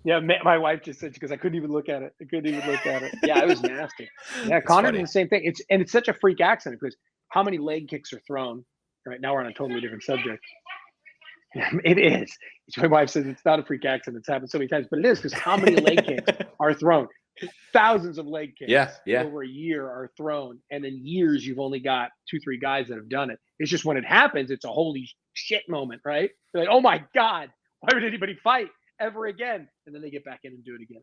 Yeah. My wife just said, because I couldn't even look at it. Yeah, it was nasty. Yeah. Connor did the same thing. It's such a freak accident because how many leg kicks are thrown? Right now we're on a totally different subject. It is. My wife says it's not a freak accident. It's happened so many times, but it is because how many leg kicks are thrown? Thousands of leg kicks over a year are thrown, and in years you've only got 2-3 guys that have done it. It's just when it happens, it's a holy shit moment, right? They're like, oh my God, why would anybody fight ever again? And then they get back in and do it again.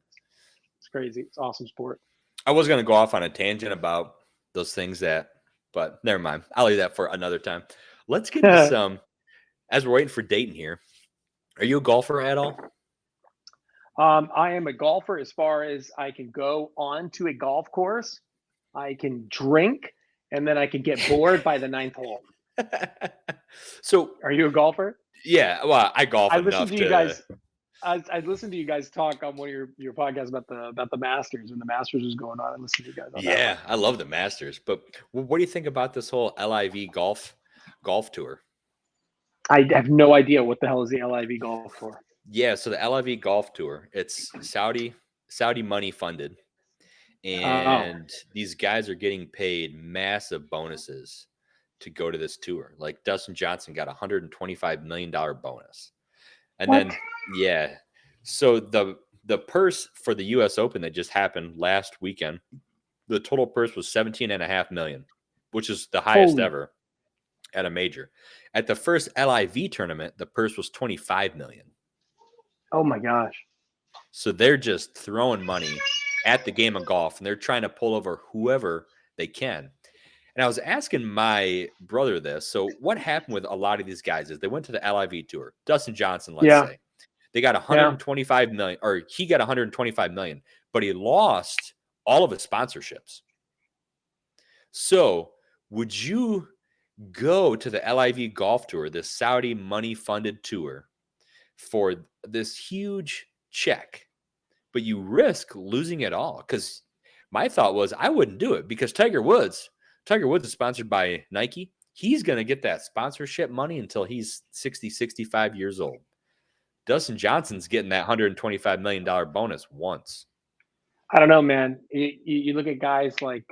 It's crazy. It's awesome sport. I was going to go off on a tangent about those things but never mind. I'll leave that for another time. Let's get to some, as we're waiting for Dayton here. Are you a golfer at all? I am a golfer as far as I can go onto a golf course. I can drink, and then I can get bored by the 9th hole. So, are you a golfer? Yeah, well, I golf. I listened to you guys. I listened to you guys talk on one of your podcasts about the Masters, when the Masters was going on. I listened to you guys on that. I love the Masters. But what do you think about this whole LIV golf tour? I have no idea what the hell is the LIV golf tour. Yeah, so the LIV Golf Tour, it's Saudi money funded, and these guys are getting paid massive bonuses to go to this tour. Like Dustin Johnson got $125 million bonus, and then so the purse for the U.S. Open that just happened last weekend, the total purse was $17.5 million, which is the highest ever at a major. At the first LIV tournament, the purse was $25 million. Oh my gosh. So they're just throwing money at the game of golf, and they're trying to pull over whoever they can. And I was asking my brother this. So what happened with a lot of these guys is they went to the LIV tour. Dustin Johnson, let's say. They got $125 million, or he got $125 million, but he lost all of his sponsorships. So would you go to the LIV Golf Tour, this Saudi money-funded tour, for this huge check, but you risk losing it all? Because my thought was I wouldn't do it, because Tiger Woods is sponsored by Nike. He's going to get that sponsorship money until he's 60, 65 years old. Dustin Johnson's getting that $125 million bonus once. I don't know, man. You look at guys like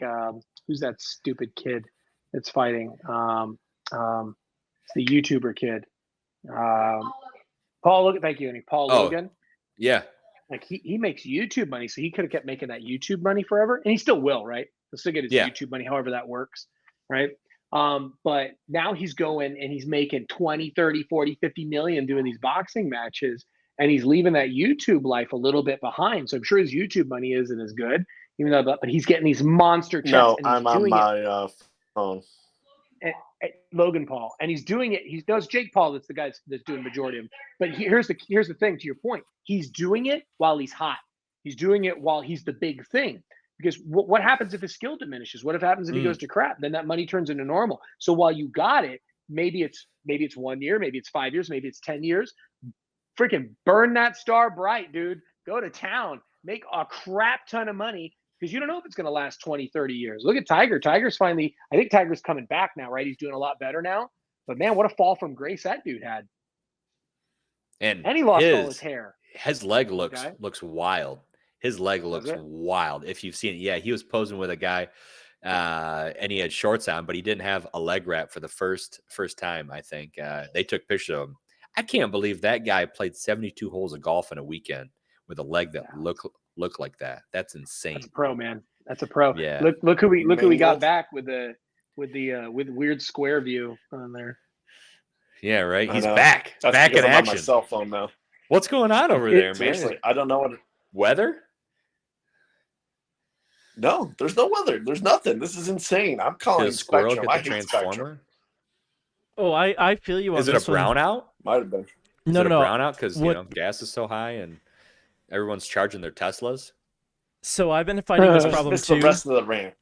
who's that stupid kid that's fighting? It's the YouTuber kid. Paul Logan. Thank you, Andy. Paul Logan. Yeah. Like he makes YouTube money, so he could have kept making that YouTube money forever, and he still will, right? He'll still get his YouTube money, however that works, right? But now he's going and he's making 20, 30, 40, 50 million doing these boxing matches, and he's leaving that YouTube life a little bit behind. So I'm sure his YouTube money isn't as good, even though, but he's getting these monster checks. No, and I'm on my phone. Logan Paul, and he's doing it. He does Jake Paul. That's the guy that's doing the majority of them. But here's the thing. To your point, he's doing it while he's hot. He's doing it while he's the big thing. Because what happens if his skill diminishes? What happens if he goes to crap? Then that money turns into normal. So while you got it, maybe it's 1 year, maybe it's 5 years, maybe it's 10 years. Freaking burn that star bright, dude. Go to town. Make a crap ton of money. Because you don't know if it's going to last 20, 30 years. Look at Tiger. Tiger's finally, I think Tiger's coming back now, right? He's doing a lot better now. But man, what a fall from grace that dude had. And he lost all his hair. His leg looks wild. His leg looks wild. If you've seen it, yeah, he was posing with a guy and he had shorts on, but he didn't have a leg wrap for the first time, I think. They took pictures of him. I can't believe that guy played 72 holes of golf in a weekend with a leg that look like that. That's insane. That's a pro, man. That's a pro. Yeah. Look who we got back with weird square view on there. Yeah, right. He's back. That's back in I'm action. on my cell phone now. What's going on over there, man? Seriously, I don't know what weather. No, there's no weather. There's nothing. This is insane. I'm calling squirrel Spectrum. get the transformer. Oh, I feel you on this. Is it a brownout? Might have been. No, brownout because gas is so high and everyone's charging their Teslas. So I've been fighting this problem it's too. The rest of the rain.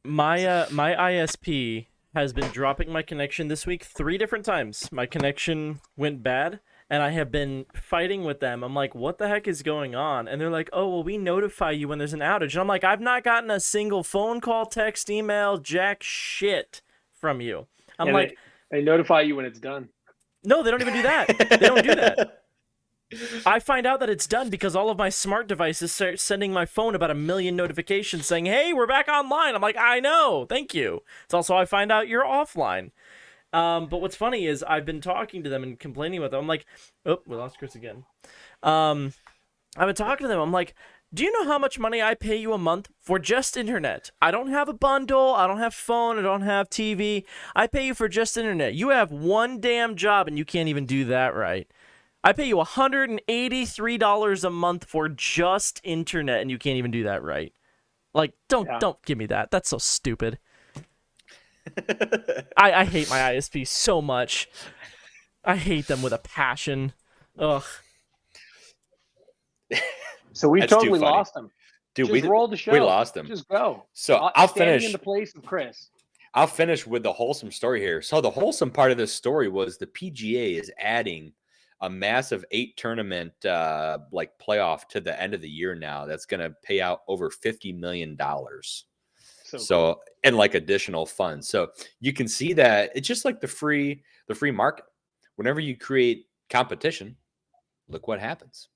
My ISP has been dropping my connection this week 3 different times. My connection went bad, and I have been fighting with them. I'm like, what the heck is going on? And they're like, oh, well, we notify you when there's an outage. And I'm like, I've not gotten a single phone call, text, email, jack shit from you. I'm like, they notify you when it's done. No, they don't even do that. They don't do that. I find out that it's done because all of my smart devices start sending my phone about 1 million notifications saying, hey, we're back online. I'm like, I know. Thank you. It's also I find out you're offline. But what's funny is I've been talking to them and complaining with them. I'm like, oh, we lost Chris again. I've been talking to them. I'm like, do you know how much money I pay you a month for just internet? I don't have a bundle. I don't have phone. I don't have TV. I pay you for just internet. You have one damn job and you can't even do that right. I pay you $183 a month for just internet, and you can't even do that right. Like, don't give me that. That's so stupid. I hate my ISP so much. I hate them with a passion. Ugh. So we totally lost them. Dude, just roll the show. We lost them. Just go. So I'll finish in the place of Chris. I'll finish with the wholesome story here. So the wholesome part of this story was the PGA is adding a massive 8-tournament playoff to the end of the year now. That's going to pay out over $50 million. So and additional funds. So you can see that it's just like the free market. Whenever you create competition, look what happens.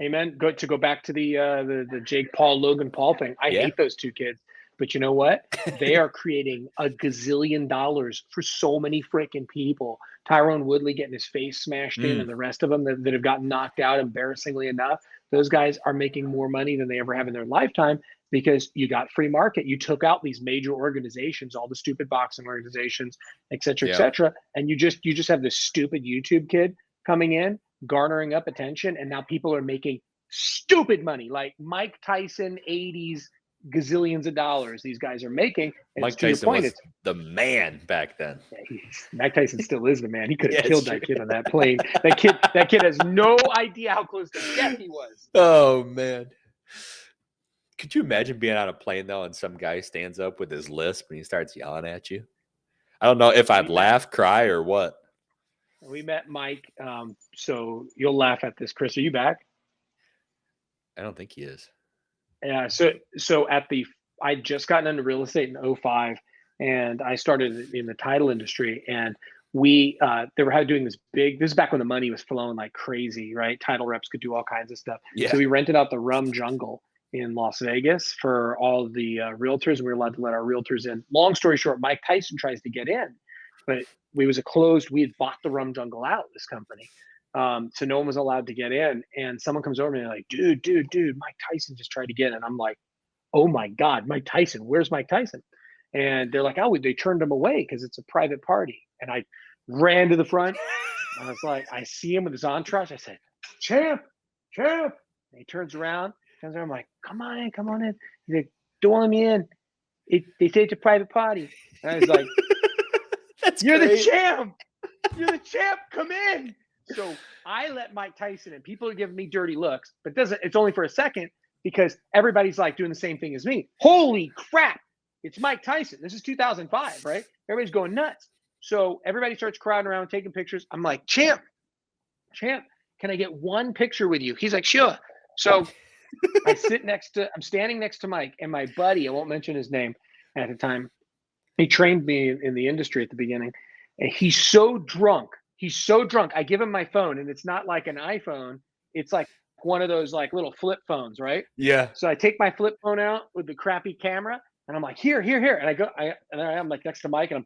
Amen. Go back to the Jake Paul, Logan Paul thing. I hate those two kids. But you know what? They are creating a gazillion dollars for so many freaking people. Tyrone Woodley getting his face smashed in, and the rest of them that have gotten knocked out, embarrassingly enough. Those guys are making more money than they ever have in their lifetime because you got free market. You took out these major organizations, all the stupid boxing organizations, et cetera, and you just have this stupid YouTube kid coming in, garnering up attention, and now people are making stupid money, like Mike Tyson 80s. Gazillions of dollars these guys are making. And Mike Tyson was the man back then. Mike Tyson still is the man. He could have killed that kid on that plane. That kid has no idea how close to death he was. Oh man. Could you imagine being on a plane though and some guy stands up with his lisp and he starts yelling at you? I don't know if I'd laugh, cry, or what. We met Mike. So you'll laugh at this. Chris, are you back? I don't think he is. Yeah, so I just gotten into real estate in 2005, and I started in the title industry, and they were doing this is back when the money was flowing like crazy, right? Title reps could do all kinds of stuff. Yeah. So we rented out the Rum Jungle in Las Vegas for all the realtors. We were allowed to let our realtors in. Long story short, Mike Tyson tries to get in, but we had bought the Rum Jungle out, this company. So no one was allowed to get in. And someone comes over to me and like, dude, Mike Tyson just tried to get in. And I'm like, oh my God, Mike Tyson, where's Mike Tyson? And they're like, oh, they turned him away because it's a private party. And I ran to the front. I was like, I see him with his entourage. I said, champ. And he turns around. I'm like, come on in. He's like, don't let me in. They say it's a private party. And I was like, You're the champ. Come in. So I let Mike Tyson in. People are giving me dirty looks, but it's only for a second because everybody's like doing the same thing as me. Holy crap. It's Mike Tyson. This is 2005, right? Everybody's going nuts. So everybody starts crowding around, taking pictures. I'm like, champ, can I get one picture with you? He's like, sure. So I'm standing next to Mike, and my buddy, I won't mention his name at the time, he trained me in the industry at the beginning. And he's so drunk. I give him my phone, and it's not like an iPhone. It's like one of those like little flip phones, right? Yeah. So I take my flip phone out with the crappy camera, and I'm like, here. And I'm like next to Mike, and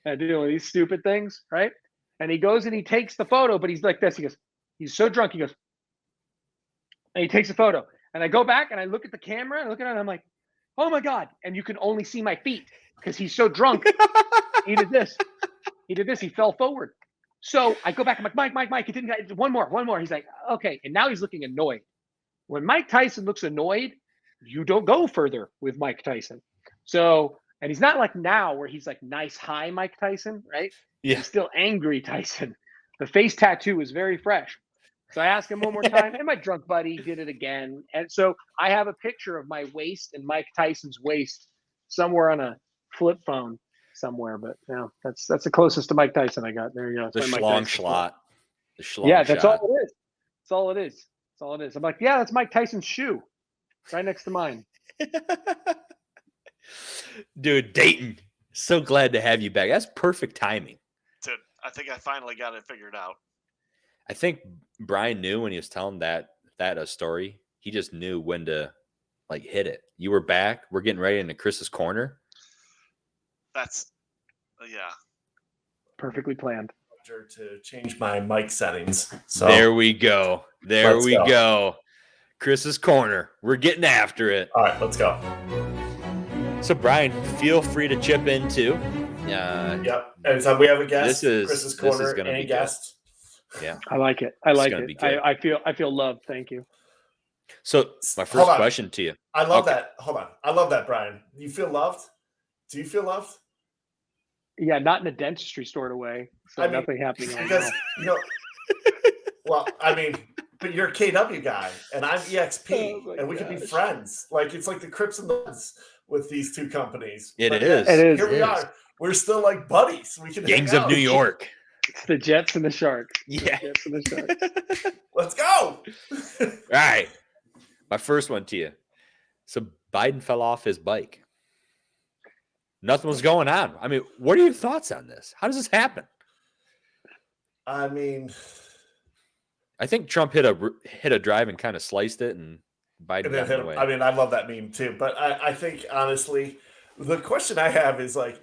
I'm doing these stupid things, right? And he goes and he takes the photo, but he's like this. He goes, he's so drunk. He goes, and he takes a photo. And I go back and I look at the camera and look at it, and I'm like, oh my God. And you can only see my feet because he's so drunk. He did this. He fell forward. So I go back. I'm like, Mike, he didn't get one more. He's like, okay. And now he's looking annoyed. When Mike Tyson looks annoyed, you don't go further with Mike Tyson. So, and he's not like now where he's like nice, high Mike Tyson, right? Yeah. He's still angry Tyson. The face tattoo is very fresh. So I asked him one more time, and my drunk buddy did it again. And so I have a picture of my waist and Mike Tyson's waist somewhere on a flip phone somewhere. But yeah, that's the closest to Mike Tyson I got. There you go. The schlong schlot. Yeah, that's all it is. That's all it is. I'm like, yeah, that's Mike Tyson's shoe right next to mine. Dude, Dayton, so glad to have you back. That's perfect timing. Dude, I think I finally got it figured out. I think Brian knew when he was telling that story. He just knew when to like hit it. You were back. We're getting ready into Chris's corner. That's yeah. Perfectly planned. To change my mic settings. So there we go. Let's go. Chris's corner. We're getting after it. All right, let's go. So Brian, feel free to chip in too. Yep. Anytime we have a guest, Chris's corner and guest. Yeah. I like it. I feel loved. Thank you. So my first question to you. I love that. Hold on. I love that, Brian. You feel loved? Do you feel loved? Yeah, not in a dentistry store away. So nothing happening right because now. Well, but you're a KW guy and I'm EXP and we can be friends. Like it's like the Crips and the Bloods with these two companies. It but is. Here we are. We're still like buddies. We can Gangs of New York. It's the Jets and the Sharks. Yeah. The Jets and the Sharks. Let's go. All right. My first one to you. So Biden fell off his bike. Nothing was going on. I mean, what are your thoughts on this? How does this happen? I mean, I think Trump hit a drive and kind of sliced it, and Biden got in the way. I mean, I love that meme too. But I think honestly, the question I have is like,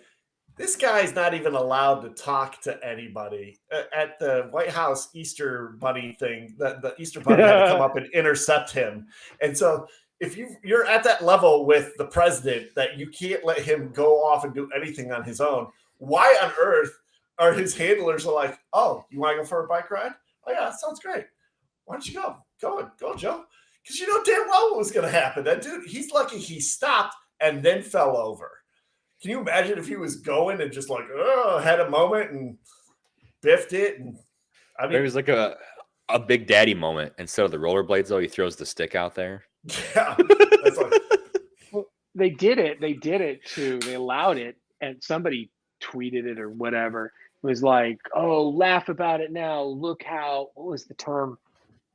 this guy's not even allowed to talk to anybody at the White House Easter Bunny thing. The Easter Bunny had to come up and intercept him, and so. If you're at that level with the president that you can't let him go off and do anything on his own, why on earth are his handlers like, oh, you want to go for a bike ride? Oh, yeah, that sounds great. Why don't you go? Go, Joe. Because you know damn well what was going to happen. That dude, he's lucky he stopped and then fell over. Can you imagine if he was going and just like, had a moment and biffed it? And I mean, it was like a Big Daddy moment. Instead of the rollerblades, though, he throws the stick out there. Yeah, that's like... Well, they did it. They allowed it, and somebody tweeted it or whatever. It was like, "Oh, laugh about it now. Look how what was the term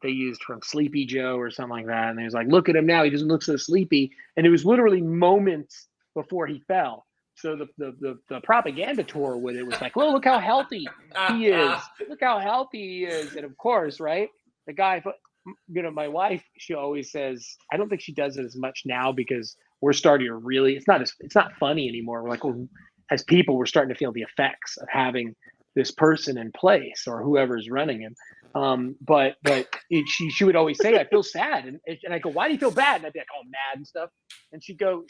they used from Sleepy Joe or something like that?" And he was like, "Look at him now. He doesn't look so sleepy." And it was literally moments before he fell. So the propaganda tour with it was like, "Well, look how healthy he is. Look how healthy he is." And of course, right, the guy. my wife, she always says, I don't think she does it as much now because we're starting to really, it's not funny anymore. We're like, well, as people, we're starting to feel the effects of having this person in place or whoever's running him. But she would always say, I feel sad. And I go, why do you feel bad? And I'd be like, oh, mad and stuff. And she'd go,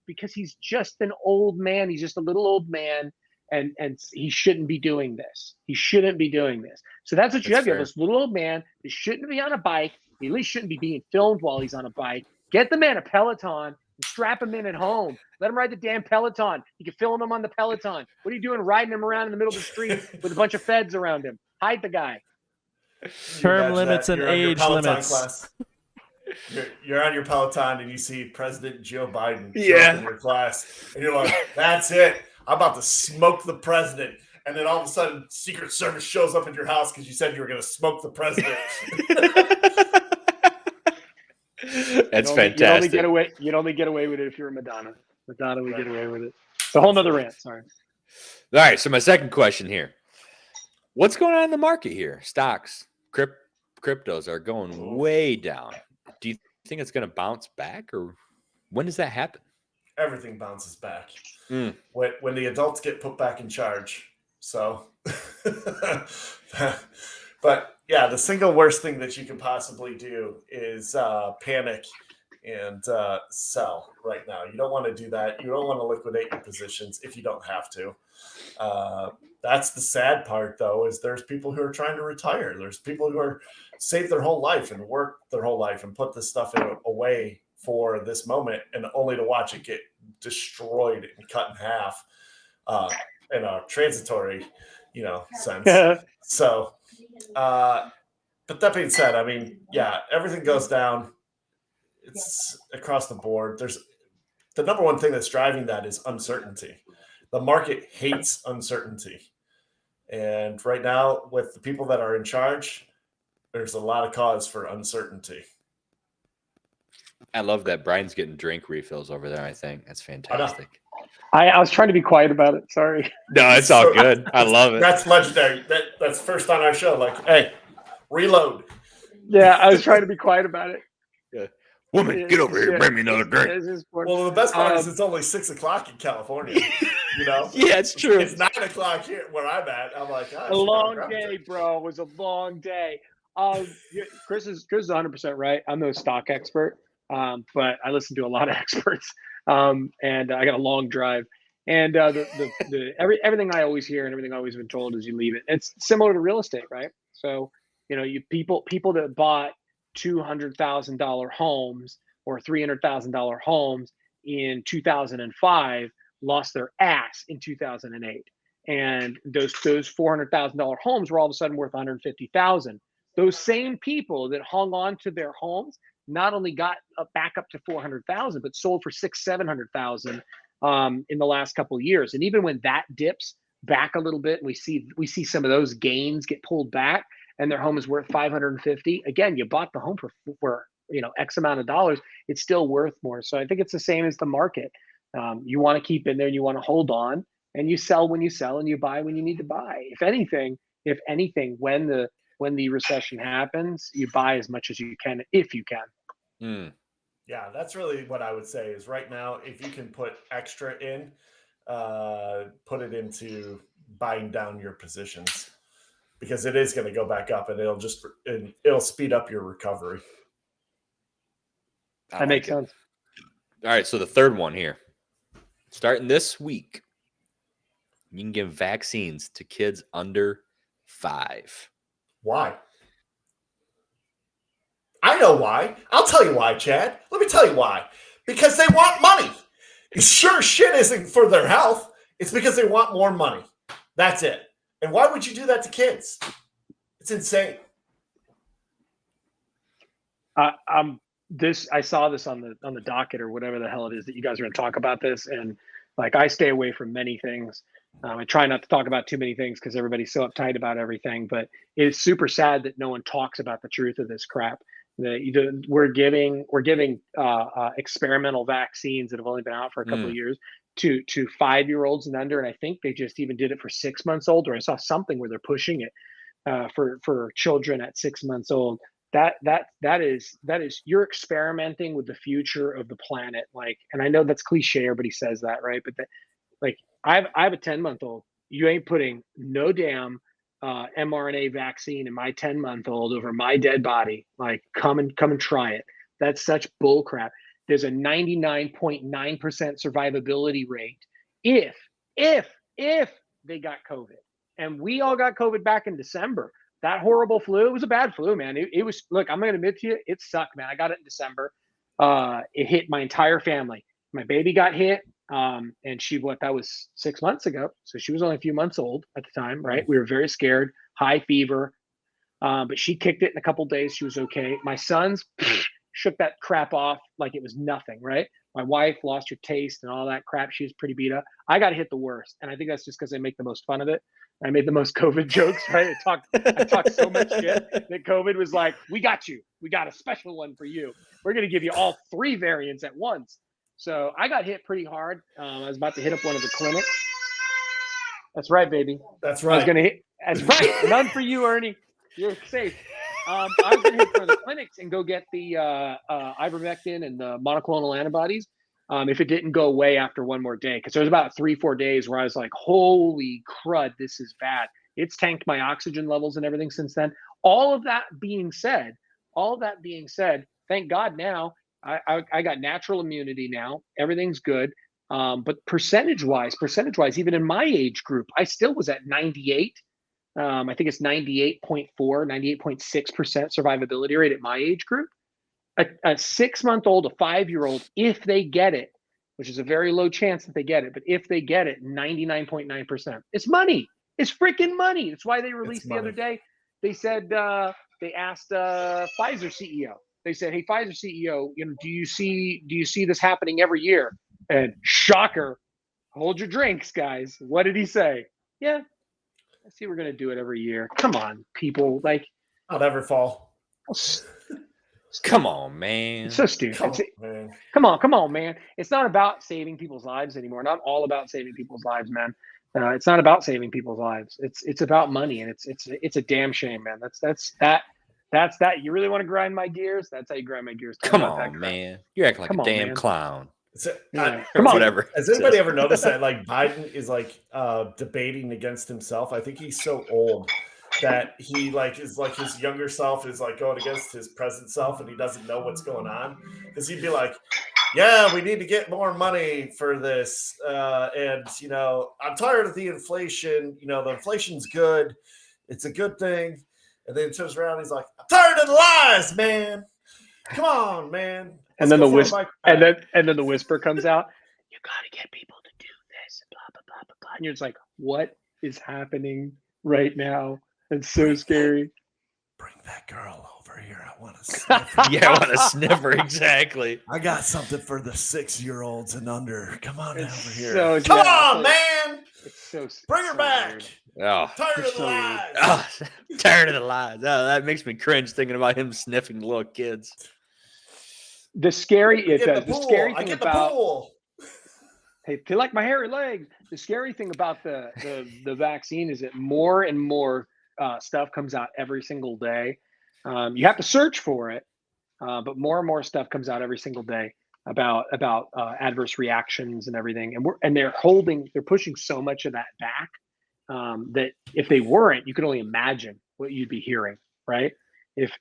because he's just an old man. He's just a little old man. And he shouldn't be doing this. He shouldn't be doing this. So that's what you have. You have this little old man that shouldn't be on a bike. He at least shouldn't be being filmed while he's on a bike. Get the man a Peloton and strap him in at home. Let him ride the damn Peloton. You can film him on the Peloton. What are you doing riding him around in the middle of the street with a bunch of feds around him? Hide the guy. Term limits and age limits. Class. You're on your Peloton and you see President Joe Biden show up in your class. And you're like, that's it. I'm about to smoke the president. And then all of a sudden, Secret Service shows up at your house because you said you were going to smoke the president. That's fantastic. You'd only get away with it if you're a Madonna. Madonna would get away with it. It's a whole nother rant. Sorry. All right. So my second question here. What's going on in the market here? Stocks, cryptos are going way down. Do you think it's going to bounce back, or when does that happen? Everything bounces back when the adults get put back in charge. So, but yeah, the single worst thing that you can possibly do is panic and sell right now. You don't want to do that. You don't want to liquidate your positions if you don't have to. That's the sad part, though, is there's people who are trying to retire. There's people who are saved their whole life and work their whole life and put this stuff away for this moment, and only to watch it get destroyed and cut in half in a transitory, sense. So, but that being said, I mean, yeah, everything goes down. It's across the board. There's the number one thing that's driving that is uncertainty. The market hates uncertainty. And right now, with the people that are in charge, there's a lot of cause for uncertainty. I love that Brian's getting drink refills over there. I think that's fantastic. I was trying to be quiet about it. Sorry. No, it's all good. I love it. That's legendary. That's first on our show. Like, hey, reload. Yeah, I was trying to be quiet about it. Yeah. Woman, get over here. Bring me another drink. Well, the best part is it's only 6:00 in California. Yeah, it's true. It's 9:00 here where I'm at. I'm like, a long day, bro. It was a long day. Chris is 100% right. I'm no stock expert, but I listen to a lot of experts, and I got a long drive. And everything I always hear and everything I've always been told is you leave it. It's similar to real estate, right? So you people that bought $200,000 homes or $300,000 homes in 2005 lost their ass in 2008, and those $400,000 homes were all of a sudden worth $150,000. Those same people that hung on to their homes not only got back up to $400,000, but sold for $600,000-$700,000 in the last couple of years. And even when that dips back a little bit, we see some of those gains get pulled back, and their home is worth $550,000. Again, you bought the home for X amount of dollars. It's still worth more. So I think it's the same as the market. You want to keep in there and you want to hold on, and you sell when you sell and you buy when you need to buy. If anything, when the recession happens, you buy as much as you can, if you can. Yeah, that's really what I would say is right now, if you can put extra in, put it into buying down your positions, because it is going to go back up and it'll speed up your recovery. That makes sense. All right. So the third one here, starting this week, you can give vaccines to kids under 5. Why? I know why. I'll tell you why, Chad. Let me tell you why. Because they want money. Sure, shit isn't for their health. It's because they want more money. That's it. And why would you do that to kids? It's insane. I saw this on the docket or whatever the hell it is that you guys are going to talk about this, and I stay away from many things. I try not to talk about too many things because everybody's so uptight about everything. But it's super sad that no one talks about the truth of this crap. We're giving experimental vaccines that have only been out for a couple of years to 5-year-olds and under, and I think they just even did it for 6 months old. Or I saw something where they're pushing it for children at 6 months old. that is you're experimenting with the future of the planet. Like, and I know that's cliche, everybody says that, right? But that, like, I have a 10-month-old. You ain't putting no damn mRNA vaccine in my 10-month-old over my dead body. Like, come and try it. That's such bull crap. There's a 99.9% survivability rate if they got COVID. And we all got COVID back in December. That horrible flu, it was a bad flu, man. It was, look, I'm going to admit to you, it sucked, man. I got it in December. It hit my entire family. My baby got hit. And that was 6 months ago. So she was only a few months old at the time, right? We were very scared, high fever. But she kicked it in a couple of days. She was okay. My sons shook that crap off like it was nothing, right? My wife lost her taste and all that crap. She was pretty beat up. I got hit the worst. And I think that's just because I make the most fun of it. I made the most COVID jokes, right? I talked so much shit that COVID was like, we got you. We got a special one for you. We're going to give you all 3 variants at once. So I got hit pretty hard. I was about to hit up one of the clinics. That's right, baby. That's right. I was going to hit. That's right. None for you, Ernie. You're safe. I was going to hit one of the clinics and go get the ivermectin and the monoclonal antibodies. If it didn't go away after one more day, because there was about 3-4 days where I was like, holy crud, this is bad. It's tanked my oxygen levels and everything since then. All of that being said, thank God now I got natural immunity now. Everything's good. But percentage wise, even in my age group, I still was at 98. I think it's 98.4, 98.6% survivability rate at my age group. A 6-month-old, a 5-year-old, if they get it, which is a very low chance that they get it, but if they get it, 99.9%. It's money. It's freaking money. It's why they released the other day. They said they asked Pfizer CEO. They said, "Hey, Pfizer CEO, do you see this happening every year?" And shocker, hold your drinks, guys. What did he say? Yeah, I see. We're gonna do it every year. Come on, people. Like, I'll never fall. Come on, man. It's so stupid. Come on, man. It's not about saving people's lives anymore. Not all about saving people's lives, man. It's not about saving people's lives. It's about money, and it's a damn shame, man. That's that. You really want to grind my gears? That's how you grind my gears. Come on, man. You're acting like a damn clown. Come on. Whatever. Has anybody ever noticed that like Biden is like debating against himself? I think he's so old that he is like his younger self is like going against his present self, and he doesn't know what's going on, because he'd be like, yeah, we need to get more money for this, and I'm tired of the inflation. The inflation's good, it's a good thing. And then he turns around, he's like, I'm tired of the lies, man. Come on, man. And then the whisper comes out, you gotta get people to do this, blah blah blah blah blah. And you're just like, what is happening right now? It's so scary. Bring that girl over here. I want to sniff her. Yeah, I want to sniff her. Exactly. I got something for the 6-year-olds and under. Come on over here. So Come on, man. It's so bring her back. Weird. Oh, tired of the lies. Oh, tired of the lies. Oh, that makes me cringe thinking about him sniffing little kids. The scary thing about pool. Hey, do you like my hairy legs? The scary thing about the vaccine is that more and more stuff comes out every single day. You have to search for it, but more and more stuff comes out every single day about adverse reactions and everything. And they're pushing so much of that back that if they weren't, you could only imagine what you'd be hearing, right? If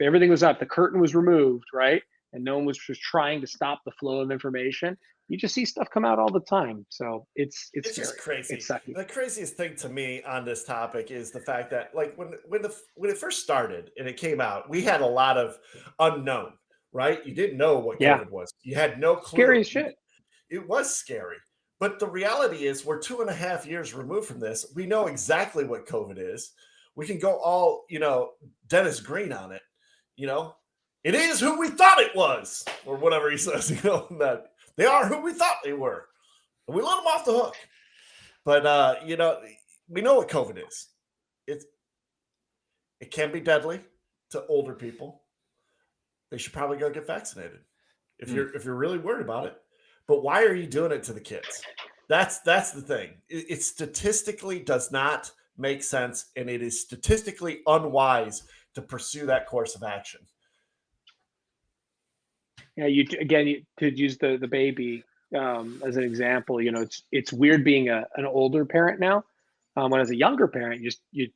everything was up, the curtain was removed, right, and no one was just trying to stop the flow of information, you just see stuff come out all the time. So it's just crazy. It's sucky. The craziest thing to me on this topic is the fact that, like, when it first started and it came out, we had a lot of unknown, right? You didn't know what COVID was. You had no clue. Scary as shit. It was scary. But the reality is we're 2.5 years removed from this. We know exactly what COVID is. We can go all, Dennis Green on it. It is who we thought it was, or whatever he says, that they are who we thought they were. And we let them off the hook. But, we know what COVID is. It can be deadly to older people. They should probably go get vaccinated if you're really worried about it. But why are you doing it to the kids? That's the thing. It statistically does not make sense, and it is statistically unwise to pursue that course of action. Yeah, to use the baby as an example, it's weird being an older parent now. When as a younger parent, you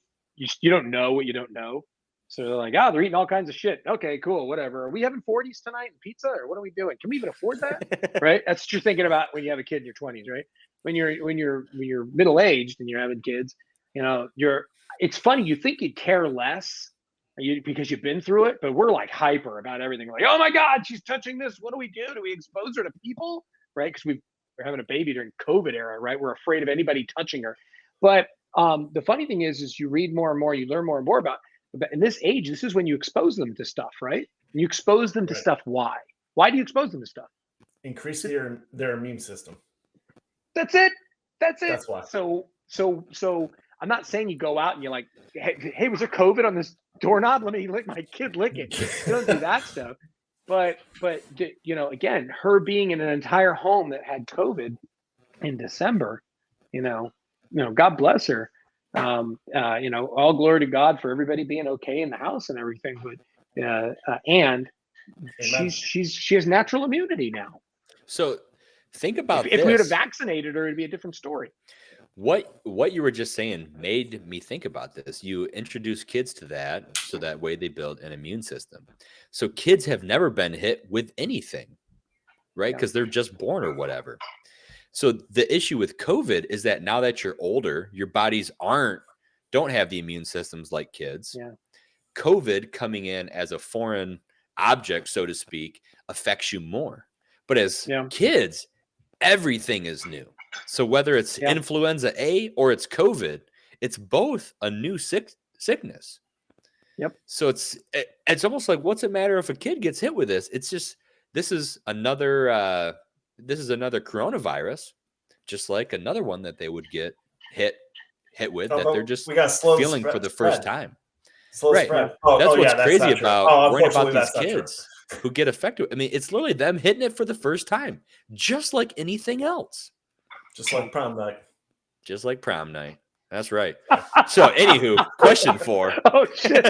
don't know what you don't know. So they're like, they're eating all kinds of shit. Okay, cool, whatever. Are we having 40s tonight and pizza, or what are we doing? Can we even afford that? Right? That's what you're thinking about when you have a kid in your 20s, right? When you're middle aged and you're having kids, it's funny. You think you'd care less because you've been through it, but we're like hyper about everything. Like, oh my God, she's touching this. What do we do? Do we expose her to people? Right? Because we're having a baby during COVID era, right? We're afraid of anybody touching her. But the funny thing is you read more and more, you learn more and more about. But in this age, this is when you expose them to stuff, right? You expose them to stuff. Why? Why do you expose them to stuff? Increase their immune system. That's it. That's why. So I'm not saying you go out and you're like, hey, was there COVID on this doorknob? Let me lick my kid, lick it. You don't do that stuff. But again, her being in an entire home that had COVID in December, God bless her. All glory to God for everybody being okay in the house and everything. But and she has natural immunity now. So think about if we would have vaccinated her, it'd be a different story. What you were just saying made me think about this. You introduce kids to that, so that way they build an immune system. So kids have never been hit with anything, right? Because they're just born or whatever. So the issue with COVID is that now that you're older, your bodies don't have the immune systems like kids. Yeah. COVID coming in as a foreign object, so to speak, affects you more. But as kids, everything is new. So whether it's influenza A or it's COVID, it's both a new sickness. Yep. So it's almost like, what's it matter if a kid gets hit with this? It's just, this is another coronavirus, just like another one that they would get hit with, that they're just feeling for the first time. Right. That's what's crazy about worrying about these kids who get affected. I mean, it's literally them hitting it for the first time, just like anything else. Just like prom night. Just like prom night. That's right. So, anywho, question 4. Oh shit!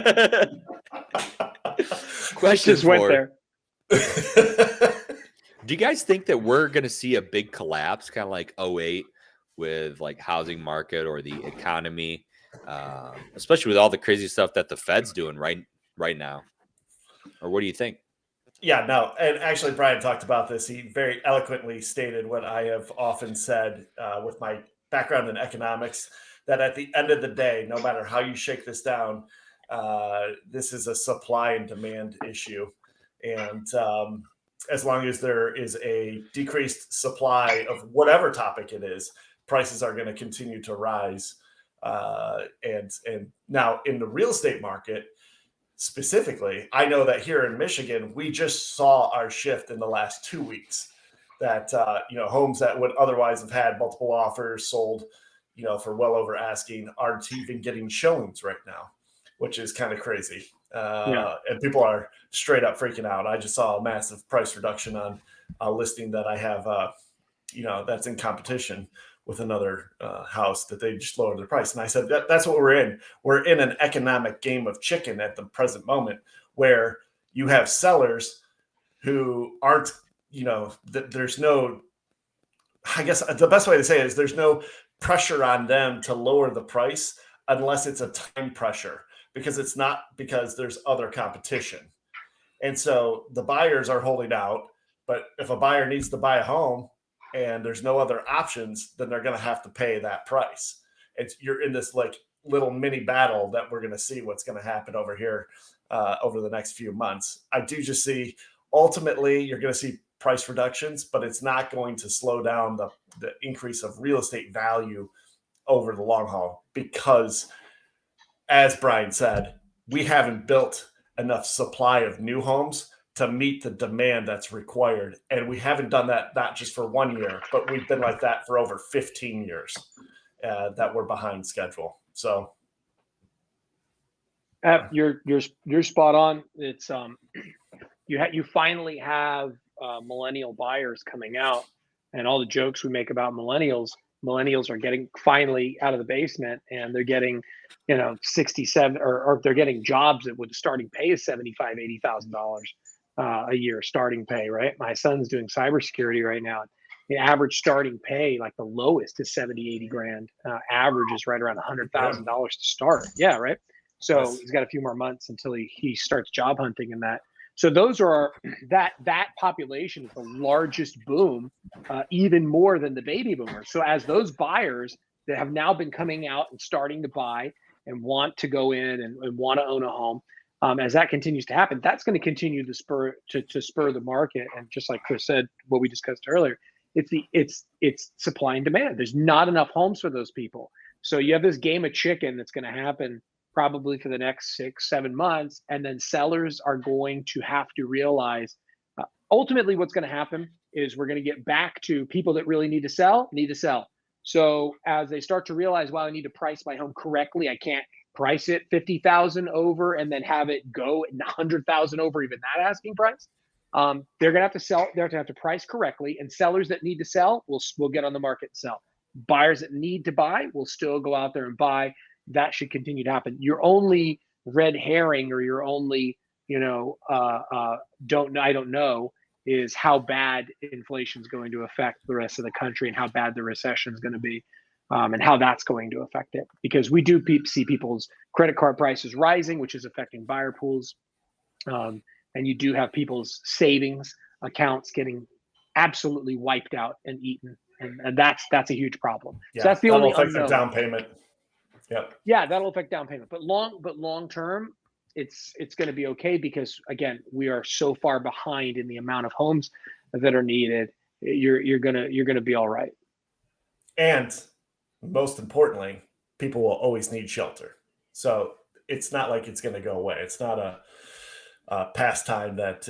Question just 4. went there. Do you guys think that we're going to see a big collapse, kind of like 2008, with like housing market or the economy, especially with all the crazy stuff that the Fed's doing right now? Or what do you think? Yeah, no. And actually, Brian talked about this. He very eloquently stated what I have often said with my background in economics, that at the end of the day, no matter how you shake this down, this is a supply and demand issue. And as long as there is a decreased supply of whatever topic it is, prices are going to continue to rise. And now in the real estate market, specifically, I know that here in Michigan, we just saw our shift in the last 2 weeks, that, homes that would otherwise have had multiple offers sold, for well over asking, aren't even getting showings right now, which is kind of crazy. And people are straight up freaking out. I just saw a massive price reduction on a listing that I have, that's in competition with another house, that they just lowered their price. And I said, that's what we're in. We're in an economic game of chicken at the present moment, where you have sellers who aren't, there's no, I guess the best way to say it is there's no pressure on them to lower the price unless it's a time pressure, because it's not because there's other competition. And so the buyers are holding out, but if a buyer needs to buy a home and there's no other options, then they're going to have to pay that price. You're in this like little mini battle that we're going to see what's going to happen over here over the next few months. I do just see, ultimately, you're going to see price reductions, but it's not going to slow down the increase of real estate value over the long haul, because, as Brian said, we haven't built enough supply of new homes to meet the demand that's required. And we haven't done that not just for 1 year, but we've been like that for over 15 years that we're behind schedule. So you're spot on. It's you finally have millennial buyers coming out, and all the jokes we make about millennials, millennials are getting finally out of the basement, and they're getting, 67 or they're getting jobs that would starting pay is $75,000-$80,000 a year starting pay, right? My son's doing cybersecurity right now. The average starting pay, like the lowest, is 70-80 grand. Average is right around $100,000 to start. Yeah, right. So he's got a few more months until he starts job hunting and that. So those are that population is the largest boom, even more than the baby boomers. So as those buyers that have now been coming out and starting to buy and want to go in and want to own a home, as that continues to happen, that's going to continue to spur the market. And just like Chris said, what we discussed earlier, it's supply and demand. There's not enough homes for those people. So you have this game of chicken that's going to happen probably for the next 6-7 months. And then sellers are going to have to realize, ultimately what's going to happen is we're going to get back to people that really need to sell. So as they start to realize, wow, I need to price my home correctly. I can't price it 50,000 over and then have it go 100,000 over even that asking price. They're going to have to sell. They're going to have to price correctly, and sellers that need to sell will get on the market and sell. Buyers that need to buy will still go out there and buy. That should continue to happen. Your only red herring, or your only, I don't know, is how bad inflation is going to affect the rest of the country, and how bad the recession is going to be, and how that's going to affect it. Because we do see people's credit card prices rising, which is affecting buyer pools. And you do have people's savings accounts getting absolutely wiped out and eaten. And that's a huge problem. Yeah, so that's the only affect the down payment. Yep. Yeah, that'll affect down payment. But long term, it's going to be okay, because again, we are so far behind in the amount of homes that are needed. You're gonna be all right. And most importantly, people will always need shelter. So it's not like it's going to go away. It's not a pastime that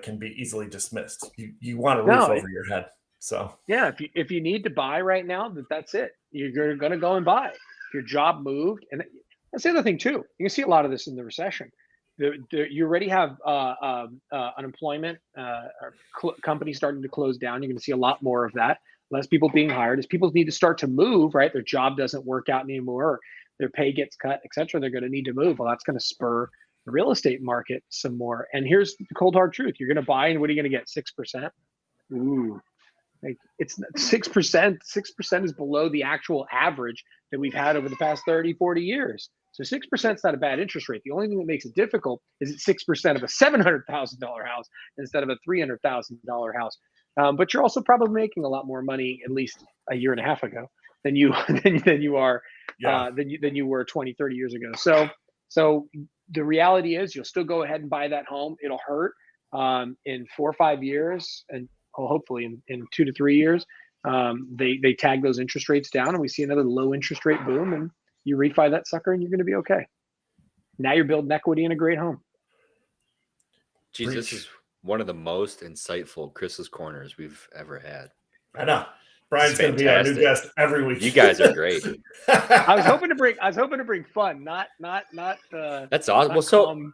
can be easily dismissed. You want a roof over your head. So yeah, if you need to buy right now, that's it. You're going to go and buy. If your job moved, and that's the other thing too. You can see a lot of this in the recession. You already have unemployment, companies starting to close down. You're going to see a lot more of that. Less people being hired. As people need to start to move, right? Their job doesn't work out anymore, or their pay gets cut, etc. They're going to need to move. Well, that's going to spur the real estate market some more. And here's the cold hard truth: you're going to buy, and what are you going to get? 6%. Ooh, like it's 6%. 6% is below the actual average that we've had over the past 30, 40 years. So 6% is not a bad interest rate. The only thing that makes it difficult is it's 6% of a $700,000 house instead of a $300,000 house. But you're also probably making a lot more money, at least a year and a half ago, than you were 20, 30 years ago. So the reality is, you'll still go ahead and buy that home. It'll hurt in 4 or 5 years, and hopefully in 2 to 3 years, they tag those interest rates down, and we see another low interest rate boom, and you refi that sucker, and you're going to be okay. Now you're building equity in a great home. Geez, this is one of the most insightful Chris's Corners we've ever had. I know. Brian's going to be our new guest every week. You guys are great. I was hoping to bring fun, not. That's awesome. Well, so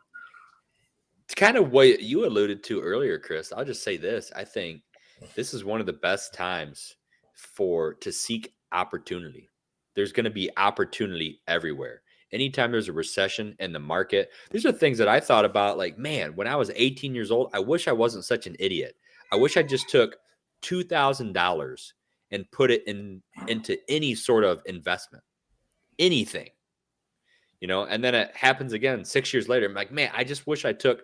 it's kind of what you alluded to earlier, Chris. I'll just say this: I think this is one of the best times to seek opportunity. There's going to be opportunity everywhere. Anytime there's a recession in the market, these are things that I thought about. Like, man, when I was 18 years old, I wish I wasn't such an idiot. I wish I just took $2,000 and put it into any sort of investment, anything, and then it happens again 6 years later. I'm like, man, I just wish I took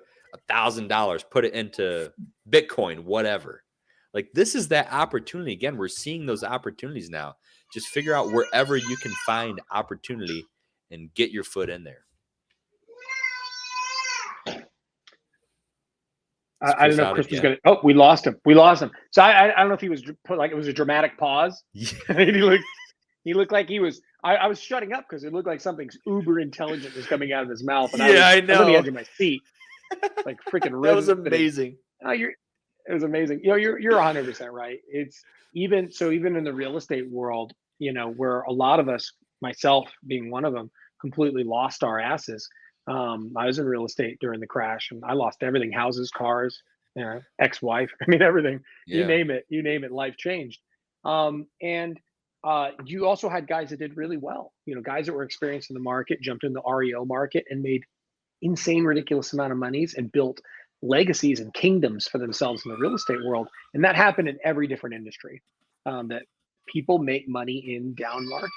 $1,000, put it into Bitcoin, whatever. Like, this is that opportunity. Again, we're seeing those opportunities now. Just figure out wherever you can find opportunity and get your foot in there. I don't know if Chris was going to. Oh, we lost him. So I don't know if he was put, like it was a dramatic pause. Yeah. he looked like he was. I was shutting up because it looked like something uber intelligent was coming out of his mouth. And I know. I was on the edge of my seat, like freaking. That was amazing. It was amazing. You're 100% right. It's even in the real estate world, where a lot of us, myself being one of them, completely lost our asses. I was in real estate during the crash, and I lost everything: houses, cars, ex-wife. I mean, everything. Yeah. You name it. Life changed. And You also had guys that did really well. Guys that were experienced in the market, jumped in the REO market and made insane, ridiculous amount of monies and built legacies and kingdoms for themselves in the real estate world. And that happened in every different industry. That people make money in down markets.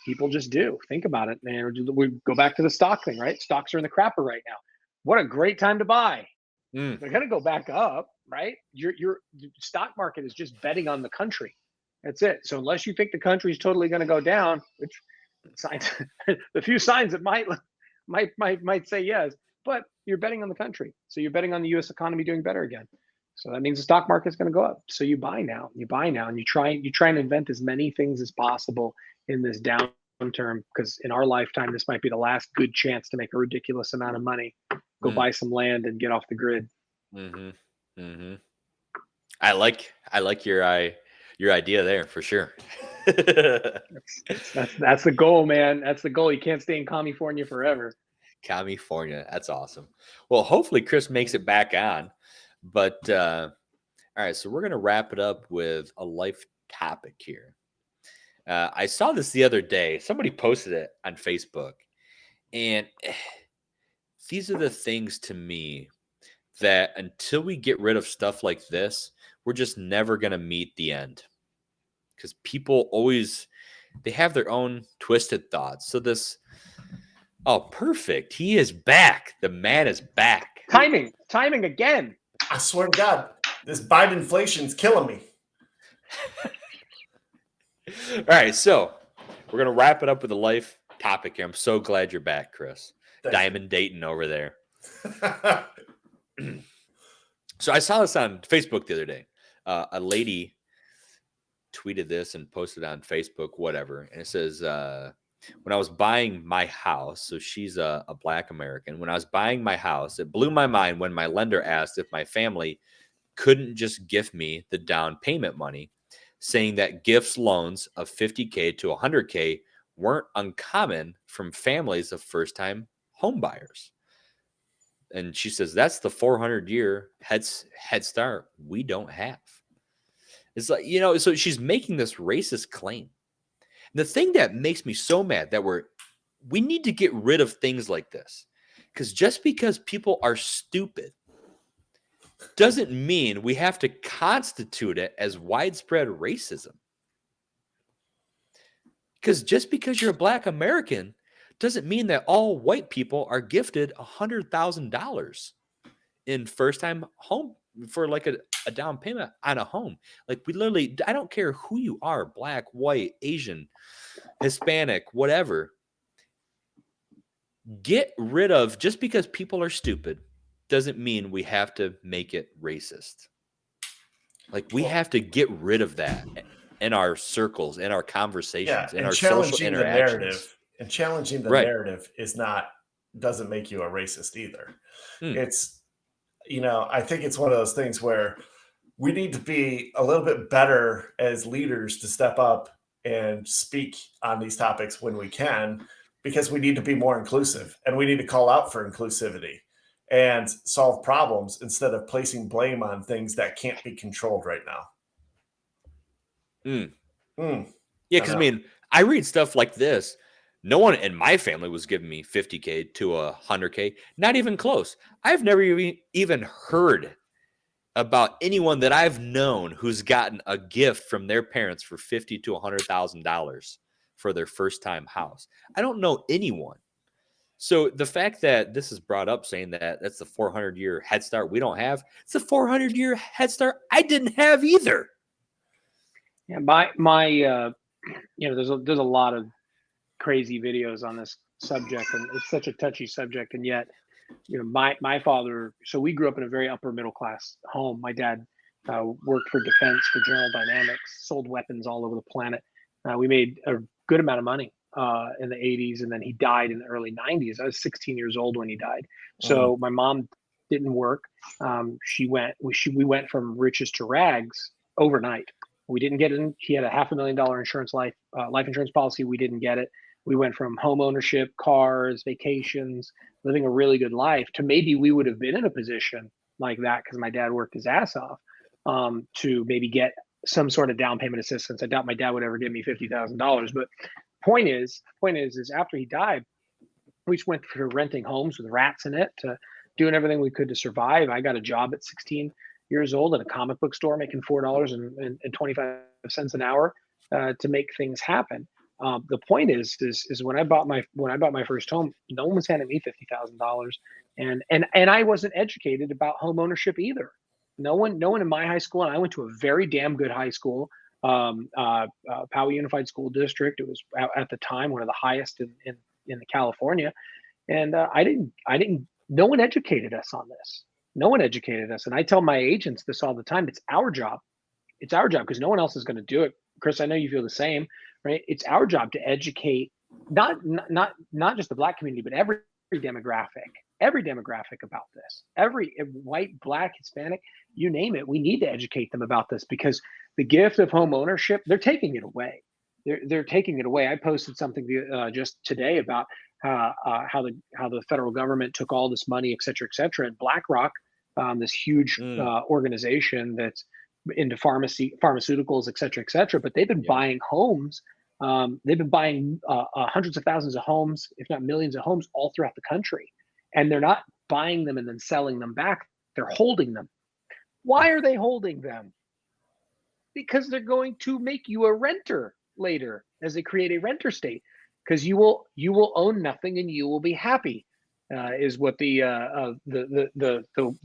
People just do. Think about it. And we go back to the stock thing, right? Stocks are in the crapper right now. What a great time to buy. They're going to go back up, right? Your stock market is just betting on the country. That's it. So unless you think the country is totally going to go down, which signs, the few signs that might say yes, but you're betting on the country. So you're betting on the U.S. economy doing better again. So that means the stock market is going to go up. So you buy now. And you try and invent as many things as possible in this downturn, because in our lifetime, this might be the last good chance to make a ridiculous amount of money. Go buy some land and get off the grid. I like your idea there for sure. That's the goal, man. That's the goal. You can't stay in California forever. California, that's awesome. Well, hopefully Chris makes it back on. But all right, so we're gonna wrap it up with a life topic here. I saw this the other day. Somebody posted it on Facebook, and these are the things to me that until we get rid of stuff like this, we're just never gonna meet the end. Because people they have their own twisted thoughts. So this, oh, perfect. He is back. The man is back. Timing again. I swear to God, this Biden inflation's killing me. All right, so we're gonna wrap it up with a life topic here. I'm so glad you're back, Chris. Diamond Dayton over there. So I saw this on Facebook the other day. A lady tweeted this and posted on Facebook, whatever, and it says, when I was buying my house, so she's a Black American. When I was buying my house, it blew my mind when my lender asked if my family couldn't just gift me the down payment money, saying that gifts loans of $50K to $100K weren't uncommon from families of first-time home buyers. And she says, that's the 400-year head start we don't have. It's like, so she's making this racist claim. And the thing that makes me so mad that we need to get rid of things like this. Because just because people are stupid doesn't mean we have to constitute it as widespread racism. Because just because you're a Black American doesn't mean that all white people are gifted $100,000 in first-time home for like a down payment on a home. Like I don't care who you are, Black, white, Asian, Hispanic, whatever. Get rid of, just because people are stupid doesn't mean we have to make it racist. Like we have to get rid of that in our circles, in our conversations, in our social interactions. And challenging the narrative doesn't make you a racist either. It's, I think it's one of those things where we need to be a little bit better as leaders to step up and speak on these topics when we can, because we need to be more inclusive and we need to call out for inclusivity and solve problems instead of placing blame on things that can't be controlled right now. Yeah, because I read stuff like this. No one in my family was giving me $50K to $100K. Not even close. I've never even heard about anyone that I've known who's gotten a gift from their parents for $50,000 to $100,000 for their first time house. I don't know anyone. So the fact that this is brought up saying that that's the 400-year head start we don't have, it's a 400-year head start I didn't have either. Yeah, there's a lot of crazy videos on this subject, and it's such a touchy subject. And yet, my father, so we grew up in a very upper middle class home. My dad worked for defense, for General Dynamics, sold weapons all over the planet. We made a good amount of money in the 80s, and then he died in the early 90s. I was 16 years old when he died. So my mom didn't work. We went from riches to rags overnight. We didn't get in. He had a $500,000 insurance life insurance policy. We didn't get it. We went from home ownership, cars, vacations, living a really good life, to maybe we would have been in a position like that because my dad worked his ass off to maybe get some sort of down payment assistance. I doubt my dad would ever give me $50,000. But point is after he died, we just went from renting homes with rats in it to doing everything we could to survive. I got a job at 16 years old at a comic book store, making $4.25 an hour to make things happen. The point is when I bought my first home, no one was handing me $50,000, and I wasn't educated about home ownership either. No one in my high school, and I went to a very damn good high school, Poway Unified School District. It was at the time one of the highest in California, and no one educated us on this. No one educated us, and I tell my agents this all the time. It's our job. It's our job because no one else is going to do it. Chris, I know you feel the same, right? It's our job to educate not just the Black community, but every demographic about this. Every white, Black, Hispanic, you name it. We need to educate them about this because the gift of home ownership, they're taking it away. They're taking it away. I posted something just today about how the federal government took all this money, et cetera, and BlackRock, this huge organization that's into pharmaceuticals, et cetera, but they've been buying homes. They've been buying hundreds of thousands of homes, if not millions of homes, all throughout the country. And they're not buying them and then selling them back. They're holding them. Why are they holding them? Because they're going to make you a renter later as they create a renter state. Because you will own nothing and you will be happy, is what the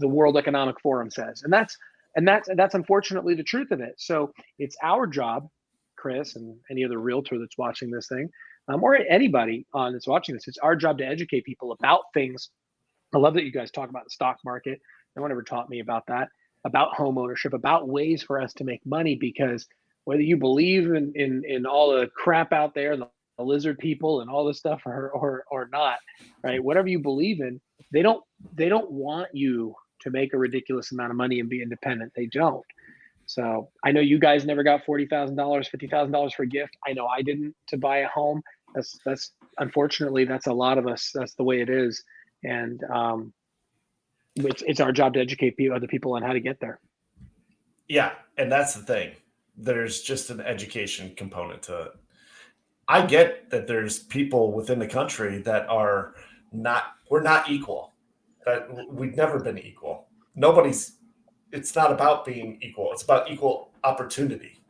World Economic Forum says, and that's unfortunately the truth of it. So it's our job, Chris, and any other realtor that's watching this thing, or anybody that's watching this. It's our job to educate people about things. I love that you guys talk about the stock market. No one ever taught me about that, about home ownership, about ways for us to make money. Because whether you believe in all the crap out there, the lizard people and all this stuff or not, right? Whatever you believe in, they don't want you to make a ridiculous amount of money and be independent. They don't. So I know you guys never got $40,000, $50,000 for a gift. I know I didn't, to buy a home. That's unfortunately, that's a lot of us. That's the way it is. And it's our job to educate other people on how to get there. Yeah. And that's the thing. There's just an education component to it. I get that there's people within the country that we're not equal, that we've never been equal. It's not about being equal. It's about equal opportunity.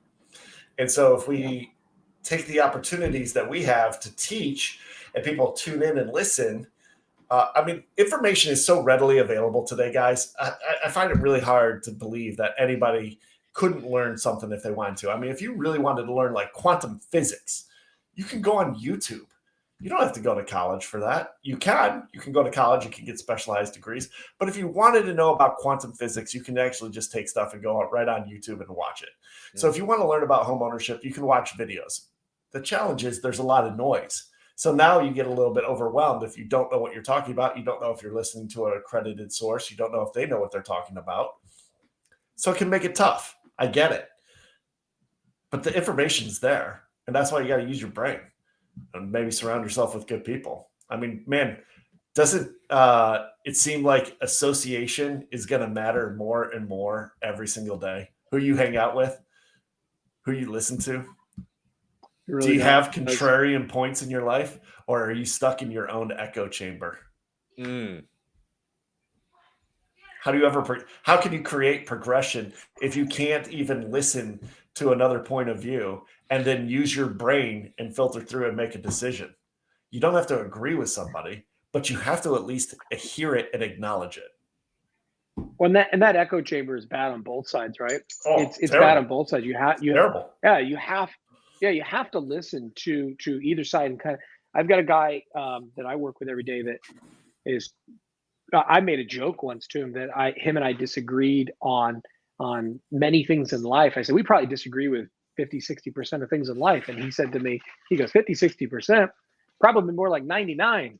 And so if we take the opportunities that we have to teach and people tune in and listen, information is so readily available today, guys. I find it really hard to believe that anybody couldn't learn something if they wanted to. I mean, if you really wanted to learn like quantum physics, you can go on YouTube. You don't have to go to college for that. You can go to college, you can get specialized degrees. But if you wanted to know about quantum physics, you can actually just take stuff and go right on YouTube and watch it. Yeah. So if you want to learn about home ownership, you can watch videos. The challenge is there's a lot of noise. So now you get a little bit overwhelmed if you don't know what you're talking about. You don't know if you're listening to an accredited source. You don't know if they know what they're talking about. So it can make it tough. I get it. But the information's there. And that's why you got to use your brain and maybe surround yourself with good people. I mean, man, doesn't it seem like association is going to matter more and more every single day? Who you hang out with, who you listen to. Really do you have contrarian points in your life, or are you stuck in your own echo chamber? How can you create progression if you can't even listen to another point of view and then use your brain and filter through and make a decision? You don't have to agree with somebody, but you have to at least hear it and acknowledge it. Well, and that echo chamber is bad on both sides, right? Oh, it's bad on both sides. You have to listen to either side and kind of. I've got a guy that I work with every day that is. I made a joke once to him that him and I disagreed on many things in life. I said, we probably disagree with 50-60% of things in life. And he said to me, he goes, 50-60%, probably more like 99.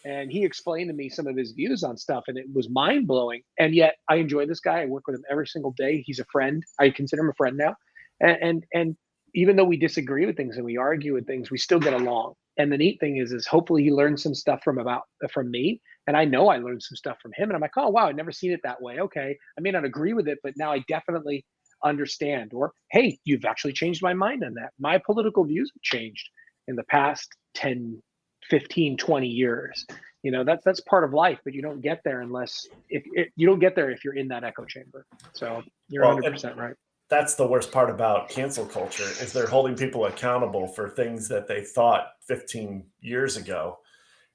And he explained to me some of his views on stuff, and it was mind blowing. And yet I enjoy this guy. I work with him every single day. He's a friend. I consider him a friend now. And even though we disagree with things and we argue with things, we still get along. And the neat thing is hopefully he learned some stuff from me. And I know I learned some stuff from him. And I'm like, oh, wow, I've never seen it that way. Okay. I may not agree with it, but now I definitely understand. Or, hey, you've actually changed my mind on that. My political views have changed in the past 10, 15, 20 years. You know, that's part of life, but you don't get there unless if you don't get there if you're in that echo chamber. So you're 100% right. That's the worst part about cancel culture is they're holding people accountable for things that they thought 15 years ago,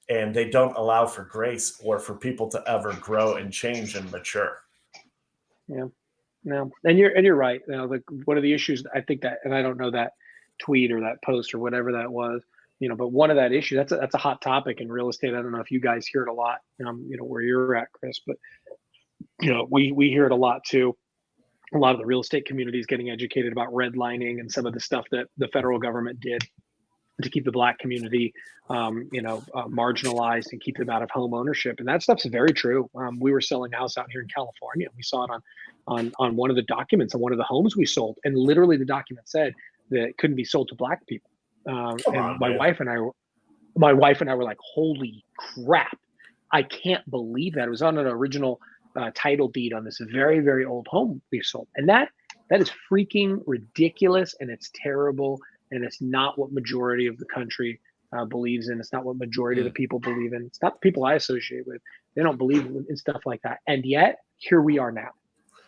and they don't allow for grace or for people to ever grow and change and mature. Yeah, no, and you're right. You know, like one of the issues I think that, and I don't know that tweet or that post or whatever that was, you know, but one of that issue that's a hot topic in real estate. I don't know if you guys hear it a lot, you know, where you're at, Chris, but you know, we hear it a lot too. A lot of the real estate community is getting educated about redlining and some of the stuff that the federal government did to keep the Black community, marginalized and keep them out of home ownership. And that stuff's very true. We were selling a house out here in California. We saw it on one of the documents on one of the homes we sold. And literally the document said that it couldn't be sold to Black people. My wife and I were like, holy crap. I can't believe that. It was on an original title deed on this very, very old home we sold. And that is freaking ridiculous, and it's terrible, and it's not what majority of the country believes in. It's not what majority of the people believe in. It's not the people I associate with. They don't believe in stuff like that. And yet here we are now.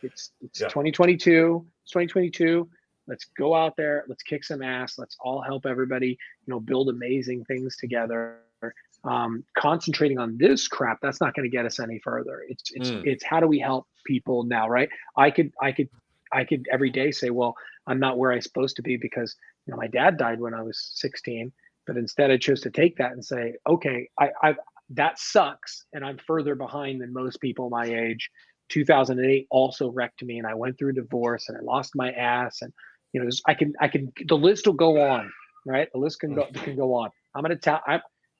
It's 2022. It's 2022. Let's go out there. Let's kick some ass. Let's all help everybody, build amazing things together. Concentrating on this crap, that's not going to get us any further. It's how do we help people now, right? I could every day say, well, I'm not where I'm supposed to be because my dad died when I was 16, but instead I chose to take that and say, okay, I that sucks, and I'm further behind than most people my age. 2008 also wrecked me, and I went through divorce, and I lost my ass, and I can the list will go on, right? The list can go on.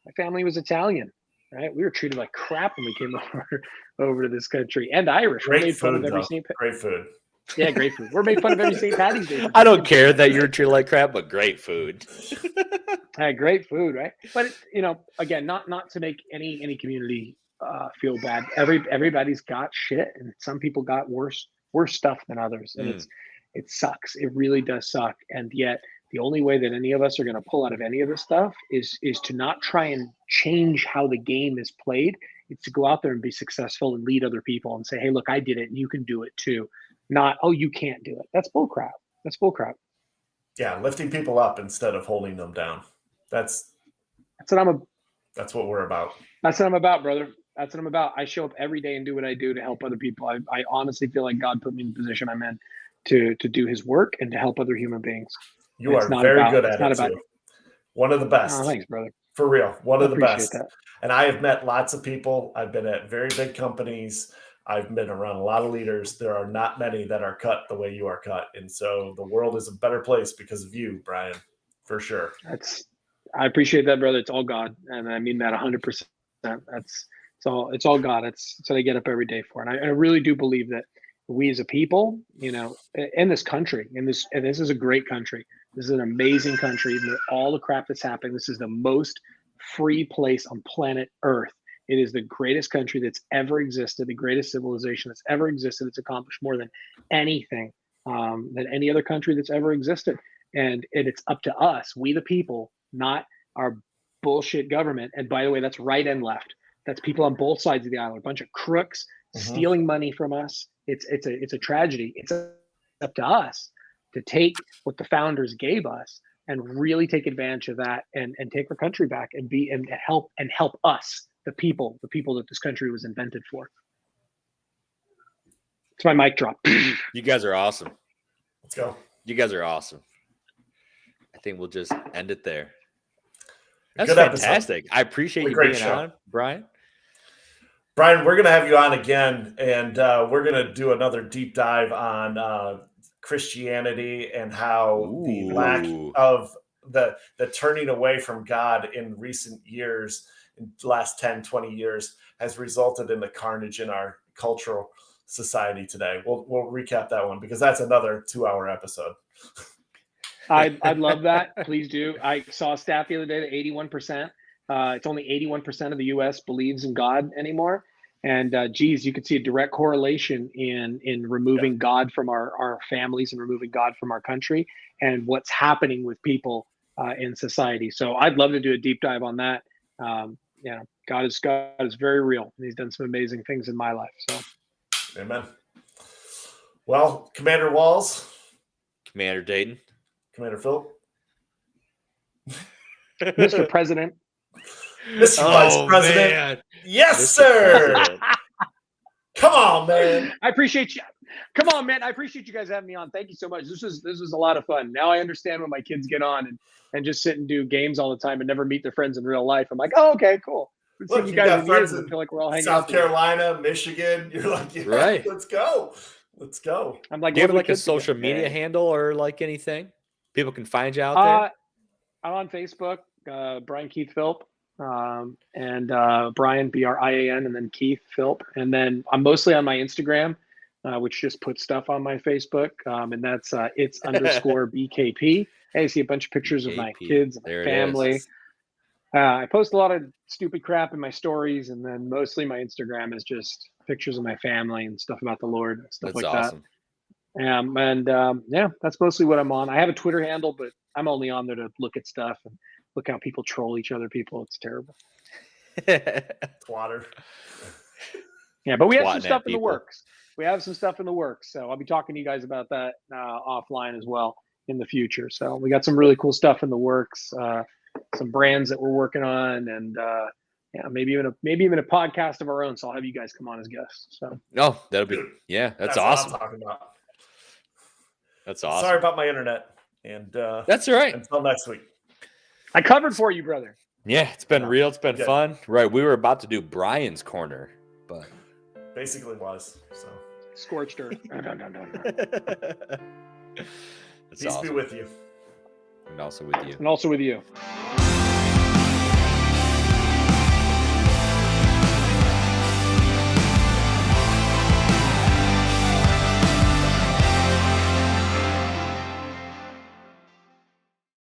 My family was Italian, right? We were treated like crap when we came over to this country, and Irish. Great food. Yeah, great food. We're made fun of every St. Patty's Day. I don't care that you're treated like crap, but great food. Great food, right? But again, not to make any community feel bad. Everybody's got shit, and some people got worse stuff than others, and it sucks. It really does suck, and yet. The only way that any of us are going to pull out of any of this stuff is to not try and change how the game is played. It's to go out there and be successful and lead other people and say, hey, look, I did it and you can do it too. Not, oh, you can't do it. That's bullcrap. Yeah, lifting people up instead of holding them down. That's what we're about. That's what I'm about, brother. That's what I'm about. I show up every day and do what I do to help other people. I honestly feel like God put me in the position I'm in to do his work and to help other human beings. You are very good at it too. One of the best. Oh, thanks, brother. For real. One of the best. That. And I have met lots of people. I've been at very big companies. I've been around a lot of leaders. There are not many that are cut the way you are cut. And so the world is a better place because of you, Brian, for sure. I appreciate that, brother. It's all God. And I mean that 100%. It's all God. It's what I get up every day for. And I really do believe that we as a people, in this country, and this is a great country. This is an amazing country. All the crap that's happening. This is the most free place on planet Earth. It is the greatest country that's ever existed, the greatest civilization that's ever existed. It's accomplished more than anything, than any other country that's ever existed. And it's up to us, we the people, not our bullshit government. And by the way, that's right and left. That's people on both sides of the aisle, a bunch of crooks stealing money from us. It's a tragedy. It's up to us to take what the founders gave us and really take advantage of that and take our country back and help us, the people that this country was invented for. It's my mic drop. You guys are awesome. Let's go. You guys are awesome. I think we'll just end it there. That's good fantastic. Episode. I appreciate you being on, Brian. Brian, we're going to have you on again, and we're going to do another deep dive on Christianity and how the lack of the turning away from God in recent years, in the last 10, 20 years, has resulted in the carnage in our cultural society today. We'll recap that one because that's another 2-hour episode. I'd love that. Please do. I saw a stat the other day that 81%. It's only 81% of the U.S. believes in God anymore. And geez, you could see a direct correlation in removing God from our families and removing God from our country and what's happening with people in society. So I'd love to do a deep dive on that. God is very real, and He's done some amazing things in my life. So, amen. Well, Commander Whalls, Commander Dayton, Commander Phil, Mr. President, Mr. Vice President, man. yes, Mr. sir. President. Come on, man. I appreciate you. Come on, man. I appreciate you guys having me on. Thank you so much. This was a lot of fun. Now I understand when my kids get on and just sit and do games all the time and never meet their friends in real life. I'm like, oh, okay, cool. Look, you got guys friends in feel like we're all hanging South out together. Carolina, Michigan. You're like, yeah, Right. Let's go. Let's go. I'm like, Do you have what like a kids do? social media handle or like anything? People can find you out there? I'm on Facebook, Brian Keith Philp, and Brian, Brian, and then Keith Philp. And then I'm mostly on my Instagram, which just puts stuff on my Facebook. And that's it's _BKP. I see a bunch of pictures of my kids and my family. I post a lot of stupid crap in my stories, and then mostly my Instagram is just pictures of my family and stuff about the Lord and stuff That's like awesome. that. That's mostly what I'm on. I have a Twitter handle, but I'm only on there to look at stuff and look how people troll each other. It's terrible. Twatter. Yeah, but we have some Twatting stuff at in the people. works. We have some stuff in the works, so I'll be talking to you guys about that offline as well in the future. So we got some really cool stuff in the works. Some brands that we're working on, and maybe even a podcast of our own. So I'll have you guys come on as guests. So That'll be that's what awesome. I'm talking about. That's awesome. Sorry about my internet, and That's all right. until next week. I covered for you, brother. Yeah, it's been real. It's been fun. Right, we were about to do Brian's corner, but Basically was so. Scorched earth. That's Peace awesome. be with you. And also with you. And also with you.